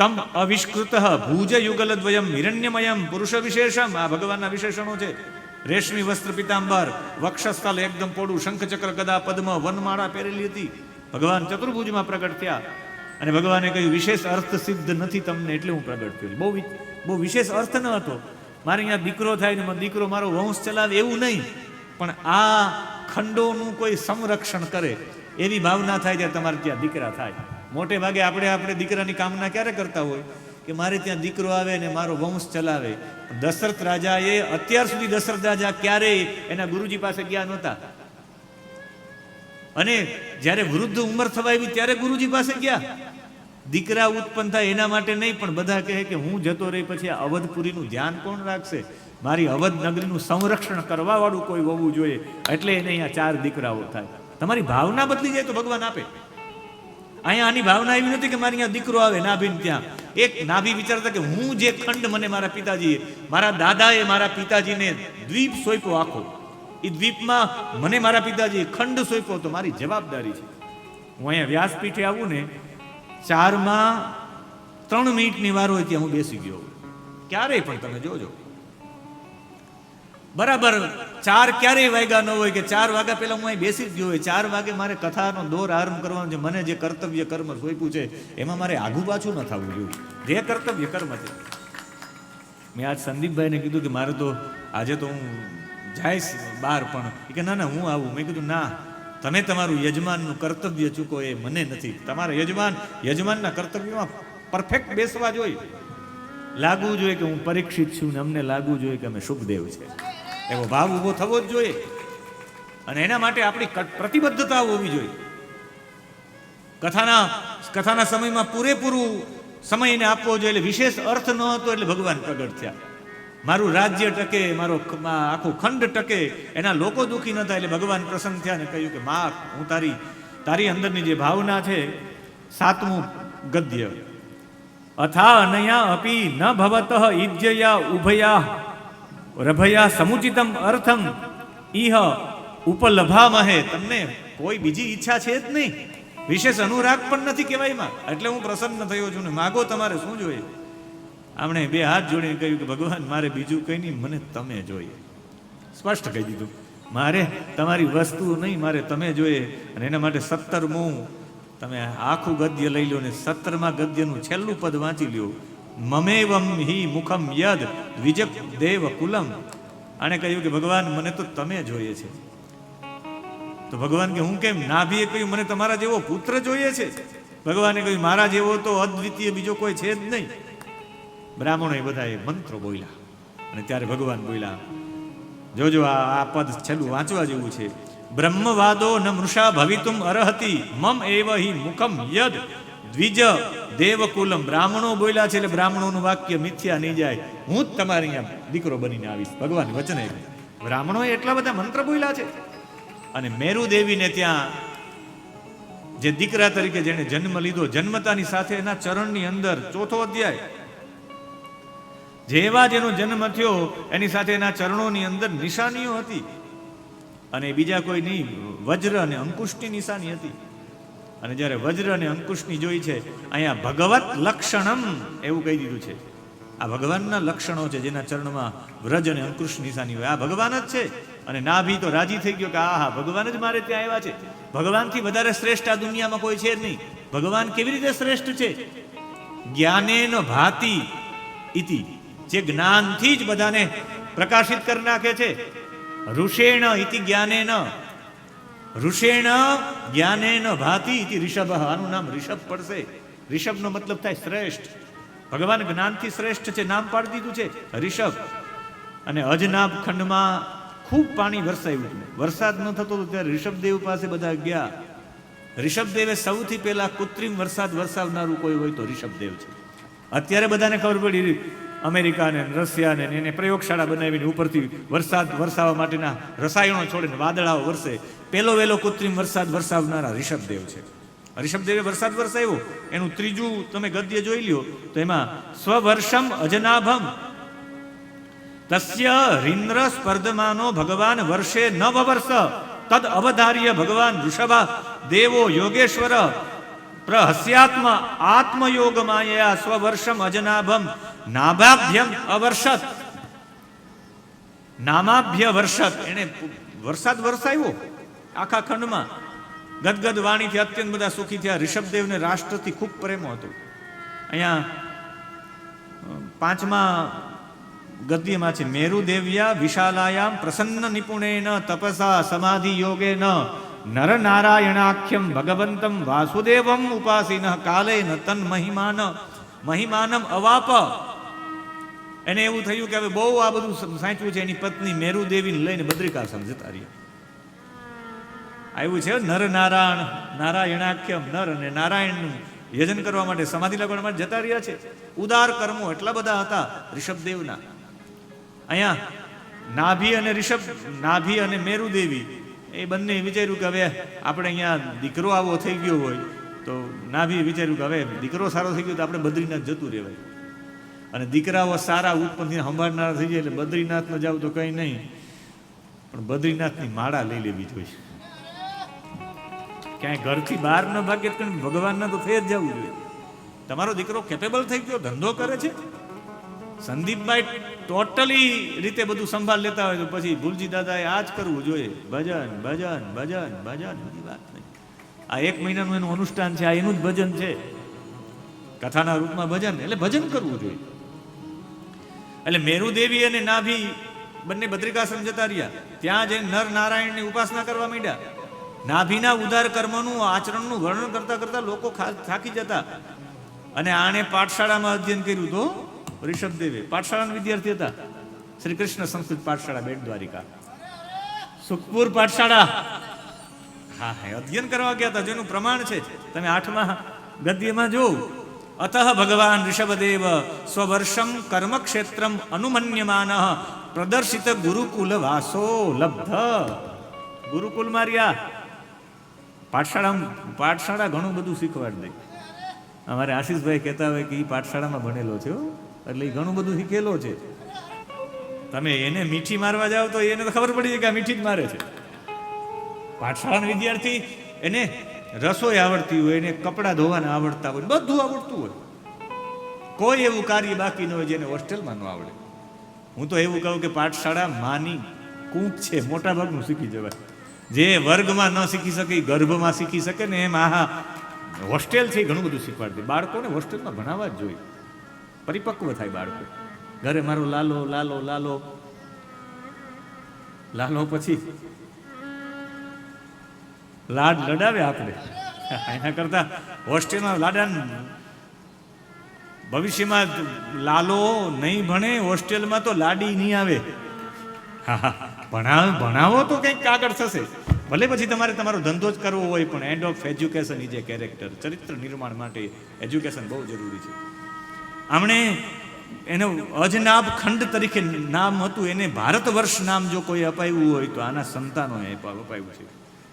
તમ અવિષ્કૃત ભુજ યુગલદ્વયમ હિરણ્યમયમ પુરુષ વિશેષમ. આ ભગવાનના વિશેષણો છે. રેશમી વસ્ત્ર પિતાંબર, વક્ષસ્થલ એકદમ પોડું, શંખચક્ર ગદા પદ્મ વનમાળા પહેરેલી હતી. ભગવાન ચતુર્ભુજમાં પ્રગટ થયા અને ભગવાને કહ્યું વિશેષ અર્થ સિદ્ધ નથી તમને એટલે હું પ્રગટ થયો. બહુ વિશેષ અર્થ ન હતો. મારે અહીંયા દીકરો થાય ને દીકરો મારો વંશ ચલાવે એવું નહીં, પણ આ ખંડોનું કોઈ સંરક્ષણ કરે એવી ભાવના થાય ત્યારે તમારે ત્યાં દીકરા થાય. મોટે ભાગે આપણે દીકરાની કામના ક્યારે કરતા હોય કે મારે ત્યાં દીકરો આવે ને મારો વંશ ચલાવે. દશરથ રાજાએ અત્યાર સુધી દશરથ રાજા ક્યારેય એના ગુરુજી પાસે ગયા નહોતા અને જ્યારે વૃદ્ધ ઉંમર થવા આવી ત્યારે ગુરુજી પાસે ગયા. દીકરા ઉત્પન્ન થાય એના માટે નહીં, પણ બધા કહે કે હું જતો રહી પછી આ અવધપુરીનું ધ્યાન કોણ રાખશે, મારી અવધ નગરીનું સંરક્ષણ કરવા વાળું કોઈ હોવું જોઈએ, એટલે એને અહીંયા 4 દીકરાઓ થાય. તમારી ભાવના બદલી જાય તો ભગવાન આપે. અહીંયા આની ભાવના એવી નથી કે મારી અહીંયા દીકરો આવે નાભીને ત્યાં. એક નાભી વિચારતા કે હું જે ખંડ મને મારા પિતાજીએ, મારા દાદાએ મારા પિતાજીને દ્વીપ સોંપ્યો આખો, એ દ્વીપમાં મને મારા પિતાજીએ ખંડ સોંપ્યો તો મારી જવાબદારી છે. હું અહીંયા વ્યાસપીઠે આવું ને 4માં 3 મિનિટની વાર હોય ત્યાં હું બેસી ગયો. ક્યારેય પણ તમે જોજો બરાબર 4 ક્યારેય વાગ્યા ન હોય કે 4 વાગ્યા પહેલા હું અહીં બેસી જ ગયો હોય. 4 વાગે મારે કથાનો દોર આરંભ કરવાનો છે. મને જે કર્તવ્ય કર્મ સોંપ્યું છે એમાં મારે આઘું પાછું ન થવું જોઈએ. જે કર્તવ્ય કર્મ છે. મેં આજ સંદીપભાઈને કીધું કે મારે તો આજે તો હું જઈશ બહાર, પણ કે ના હું આવું. મેં કીધું ના, તમે તમારું યજમાનનું કર્તવ્ય ચૂકો એ મને નથી. તમારા યજમાનના કર્તવ્યમાં પરફેક્ટ બેસવા જોઈએ. લાગવું જોઈએ કે હું પરીક્ષિત છું ને અમને લાગવું જોઈએ કે અમે શુભદેવ છે, એવો ભાવ ઊભો થવો જ જોઈએ. અને એના માટે આપણી પ્રતિબદ્ધતા હોવી જોઈએ. કથાના સમયમાં પૂરેપૂરું સમય એને આપવો જોઈએ. એટલે વિશેષ અર્થ ન હતો એટલે ભગવાન પ્રગટ થયા. મારું રાજ્ય ટકે, મારો આખો ખંડ ટકે, એના લોકો દુઃખી ન થાય એટલે ભગવાન પ્રસન્ન થયા ને કહ્યું કે માં હું તારી અંદરની જે ભાવના છે. 7મું ગદ્ય. અથા અનયા અપી ન ભવતઃ ઇજ્જયા ઉભયા રભયા સમુચિતમ અર્થમ ઇહ ઉપલભામહે. તમને કોઈ બીજી ઈચ્છા છે જ નહીં, વિશેષ અનુરાગ પણ નથી કહેવાયમાં, એટલે હું પ્રસન્ન થયો છું ને માગો તમારે શું જોઈએ. આમણે 2 હાથ જોડીને કહ્યું કે ભગવાન મારે બીજું કંઈ નહીં, મને તમે જોઈએ. સ્પષ્ટ કહી દીધું, મારે તમારી વસ્તુ નહીં, મારે તમે જોઈએ. અને એના માટે 17મું તમે આખું ગદ્ય લઈ લો ને 17મા ગદ્યનું છેલ્લું પદ વાંચી લ્યો. મમેવમ હિ મુખમ યદ દ્વિજ દેવ કુલમ. આણે કહ્યું કે ભગવાન મને તો તમે જોઈએ છે. તો ભગવાન કે હું કેમ? નાભીએ કહ્યું મને તમારા જેવો પુત્ર જોઈએ છે. ભગવાને કહ્યું મારા જેવો તો અદ્વિતીય બીજો કોઈ છે જ નહીં. બ્રાહ્મણોએ બધાએ મંત્રો બોલ્યા અને ત્યારે ભગવાન બોલ્યા. જોજો આ પદ છેલ્લું વાંચવા જેવું છે. બ્રહ્મવાદો ન મૃષા ભવિતુમ અરહતિ મમ એવ હિ મુખમ યદ દ્વિજ દેવકુલમ. બ્રાહ્મણો બોલ્યા છે એટલે બ્રાહ્મણોનું વાક્ય મિથ્યા નહીં જાય. હું જ તમારી અહીંયા દીકરો બનીને આવીશ. ભગવાન વચન એ બ્રાહ્મણોએ એટલા બધા મંત્ર બોલ્યા છે. અને મેરુ દેવીને ત્યાં જે દીકરા તરીકે જેને જન્મ લીધો, જન્મતાની સાથે એના ચરણની અંદર 4થો અધ્યાય, જેવા જેનો જન્મ થયો એની સાથે એના ચરણોની અંદર નિશાનીઓ હતી. અને બીજા કોઈ નહીં, વજ્ર અને અંકુશની નિશાની હતી. અને જ્યારે વજ્ર અને અંકુશની જોઈ છે અહીંયા ભગવત લક્ષણમ એવું કહી દીધું છે. આ ભગવાનના લક્ષણો છે, જેના ચરણમાં વ્રજ અને અંકુશ નિશાની હોય. આ ભગવાન જ છે. અને નાભી તો રાજી થઈ ગયો કે આહા, ભગવાન જ મારે ત્યાં આવ્યા છે. ભગવાનથી વધારે શ્રેષ્ઠ આ દુનિયામાં કોઈ છે જ નહીં. ભગવાન કેવી રીતે શ્રેષ્ઠ છે? જ્ઞાનેન ભાતિ ઇતિ, જે જ્ઞાનથી જ બધાને પ્રકાશિત કરી નાખે છે. ઋષેણ ઇતિ જ્ઞાનેન, ઋષેણ જ્ઞાનેન ભાતિ ઇતિ ઋષભ. આનું નામ ઋષભ પડશે. ઋષભનો મતલબ થાય શ્રેષ્ઠ. ભગવાન જ્ઞાનથી શ્રેષ્ઠ છે, નામ પાડી દીધું છે ઋષભ. અને અજનાબ ખંડમાં ખૂબ પાણી વરસાયું હતું. વરસાદ ન થતો ત્યારે ઋષભદેવ પાસે બધા ગયા. ઋષભદેવે સૌથી પહેલા કૃત્રિમ વરસાદ વરસાવનારું કોઈ હોય તો ઋષભદેવ છે. અત્યારે બધાને ખબર પડી, અમેરિકાને રશિયાને એને પ્રયોગશાળા બનાવીને ઉપરથી વરસાદ વરસાવવા માટેના રસાયણો છોડીને વાદળાઓ વરસે. પહેલો વહેલો કૃત્રિમ વરસાદ વરસાવનારા ઋષભદેવ છે. ઋષભદેવે વરસાદ વરસાવ્યો. એનું ત્રીજું તમે ગદ્ય જોઈ લ્યો તો એમાં સ્વવર્ષમ અજનાભમ તસ્ય રીન્દ્ર સ્પર્ધમાનો ભગવાન વર્ષે નવ વર્ષ તદ અવધાર્ય ભગવાન ઋષભા દેવો યોગેશ્વર પ્રહસ્યાત્મ આત્મયોગ માયા સ્વવર્ષમ અજનાભમ નાભાભ્યમ અવર્ષત. નામાભ્ય વર્ષત. એને વરસાદ વરસાવ્યો આખા ખંડમાં. ગદગદ વાણીથી અત્યંત બધા સુખી થયા. ઋષભદેવને રાષ્ટ્રથી ખૂબ પ્રેમ હતો. અહીંયા 5મા ગદ્યમાં છે, મેરુદેવ્યા વિશાલાયામ પ્રસન્ન નિપુણેન તપસા સમાધિ યોગેન નર નારાયણાખ્યમ ભગવંતમ વાસુદેવમ ઉપાસીન કાલેન તન મહિમાનમ અવાપ. એને એવું થયું કે હવે બહુ આ બધું સાચું છે. એની પત્ની મેરુદેવીને લઈને બદ્રિકાશ્રમ જતા રહ્યા. આવ્યું છે નર નારાયણાખ્યમ, નર અને નારાયણનું યજન કરવા માટે, સમાધિ લગાવવા માટે જતા રહ્યા છે. ઉદાર કર્મો એટલા બધા હતા ઋષભદેવના. અહીંયા નાભી અને મેરુદેવી એ બંને વિચાર્યું કે હવે આપણે અહીંયા દીકરો આવો થઈ ગયો હોય તો નાભીએ વિચાર્યું કે હવે દીકરો સારો થઈ ગયો તો આપણે બદ્રીનાથ જતું રહેવાય. અને દીકરાઓ સારા ઉત્પન્ન સંભાળનારા થઈ જાય એટલે બદ્રીનાથ ન જાવ તો કંઈ નહીં, પણ બદ્રીનાથની માળા લઈ લેવી જોઈએ. ક્યાંય ઘરથી બહાર ન ભાગે, ભગવાનના તો થઈ જ જવું જોઈએ. તમારો દીકરો કેપેબલ થઈ ગયો, ધંધો કરે છે, સંદીપભાઈ ટોટલી રીતે બધું સંભાળ લેતા હોય તો પછી ભૂલજી દાદાએ આ જ કરવું જોઈએ. ભજન ભજન ભજન ભજન, બધી વાત નહીં. આ 1 મહિનાનું એનું અનુષ્ઠાન છે, આ એનું જ ભજન છે. કથાના રૂપમાં ભજન એટલે ભજન કરવું જોઈએ. એટલે મેરુદેવી અને નાભી બંને બદ્રિકાશ્રમ જતા રહ્યા. ત્યાં જઈને નર નારાયણની ઉપાસના કરવા માંડ્યા. નાભીના ઉદાર કર્મનું આચરણનું વર્ણન કરતા કરતા લોકો થાકી જતા. અને આણે પાઠશાળામાં અધ્યયન કર્યું તો ઋષભદેવે. પાઠશાળાના વિદ્યાર્થી હતા. શ્રી કૃષ્ણ સંસ્કૃત પાઠશાળા, બેટ દ્વારિકા, સુખપુર પાઠશાળા. હા, અધ્યયન કરવા ગયા હતા, જેનું પ્રમાણ છે તમે 8મા ગદ્યમાં જો. અતઃ ભગવાન ઋષભદેવ સ્વવર્ષમ કર્મક્ષેત્રમ અનુમન્યમાન પ્રદર્શિત ગુરુકુલ વાસો લબ્ધ. ગુરુકુલમાં રહ્યા. પાઠશાળા ઘણું બધું શીખવાડી દે. અમારે આશીષભાઈ કહેતા હોય કે એ પાઠશાળામાં ભણેલો છે, એટલે એ ઘણું બધું શીખેલો છે. તમે એને મીઠી મારવા જાઓ તો એને તો ખબર પડી જાય કે આ મીઠી જ મારે છે. પાઠશાળાના વિદ્યાર્થી એને રસોઈ આવડતી હોય, એને કપડાં ધોવાના આવડતા હોય, બધું આવડતું હોય. કોઈ એવું કાર્ય બાકી ન હોય જેને હોસ્ટેલમાં ન આવડે. હું તો એવું કહું કે પાઠશાળા માની કૂંક છે, મોટા ભાગનું શીખી જવાય. જે વર્ગમાં ન શીખી શકે ગર્ભમાં શીખી શકે ને, એમ આહા હોસ્ટેલ છે ઘણું બધું શીખવાડતી. બાળકોને હોસ્ટેલમાં ભણાવવા જ જોઈએ, પરિપક્વ થાય બાળકો. ઘરે મારો લાલો લાલો લાલો લાલો, પછી લાડ લડાવે આપણે. એના કરતા હોસ્ટેલમાં લાડા, ભવિષ્યમાં લાલો નહીં ભણે હોસ્ટેલમાં તો લાડી નહીં આવે. ભણાવો તો કંઈક આગળ થશે. ભલે પછી તમારે તમારો ધંધો જ કરવો હોય, પણ end of education is A character. ચરિત્ર નિર્માણ માટે એજ્યુકેશન બહુ જરૂરી છે. આમણે એનો અજનાબ ખંડ તરીકે નામ હતું, એને ભારત વર્ષ નામ જો કોઈ અપાયું હોય તો આના સંતાનોએ અપાયું છે.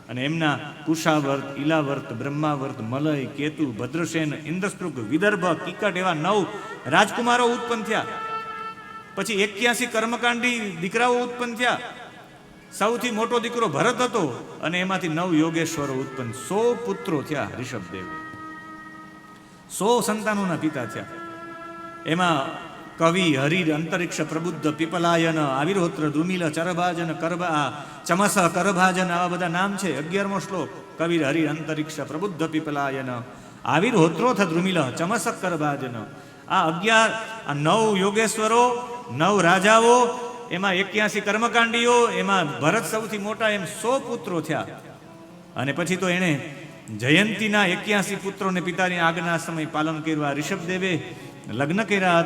અને એમના કુશાવર્ત, ઇલાવર્ત, બ્રહ્માવર્ત, મલય, કેતુ, ભદ્રસેન, ઇન્દ્રસ્તૃગ, વિદર્ભ, કિકટ એવા 9 રાજકુમારો ઉત્પન્ન થયા. પછી 81 કર્મકાંડી દીકરાઓ ઉત્પન્ન થયા. સૌથી મોટો દીકરો ભરત હતો અને એમાંથી 9 યોગેશ્વરો ઉત્પન્ન. 100 પુત્રો થયા ઋષભદેવ. 100 સંતાનોના પિતા થયા. એમાં કવિ, હરિ, અંતરિક્ષ, પ્રબુદ્ધ, પીપલાયન, આવિર્હોત્ર, દ્રુમિલ, ચરભાજન, ચમસ, કરભાજન, આવા બધા નામ છે. 11મો શ્લોક. કવિ, હરિ, અંતરિક્ષ, પ્રબુદ્ધ, પીપલાયન, આવિર્હોત્રોથ, દ્રુમિલ, ચમસ, કરભાજન. આ 9 યોગેશ્વરો, 9 રાજાઓ, એમાં 81 કર્મકાંડીઓ, એમાં ભરત સૌથી મોટા, એમ 100 પુત્રો થયા. અને પછી તો એણે જયંતીના 81 પુત્રોને પિતાની આજ્ઞા સમય પાલન કર્યું. ઋષભદેવે લગ્ન કર્યા હતા.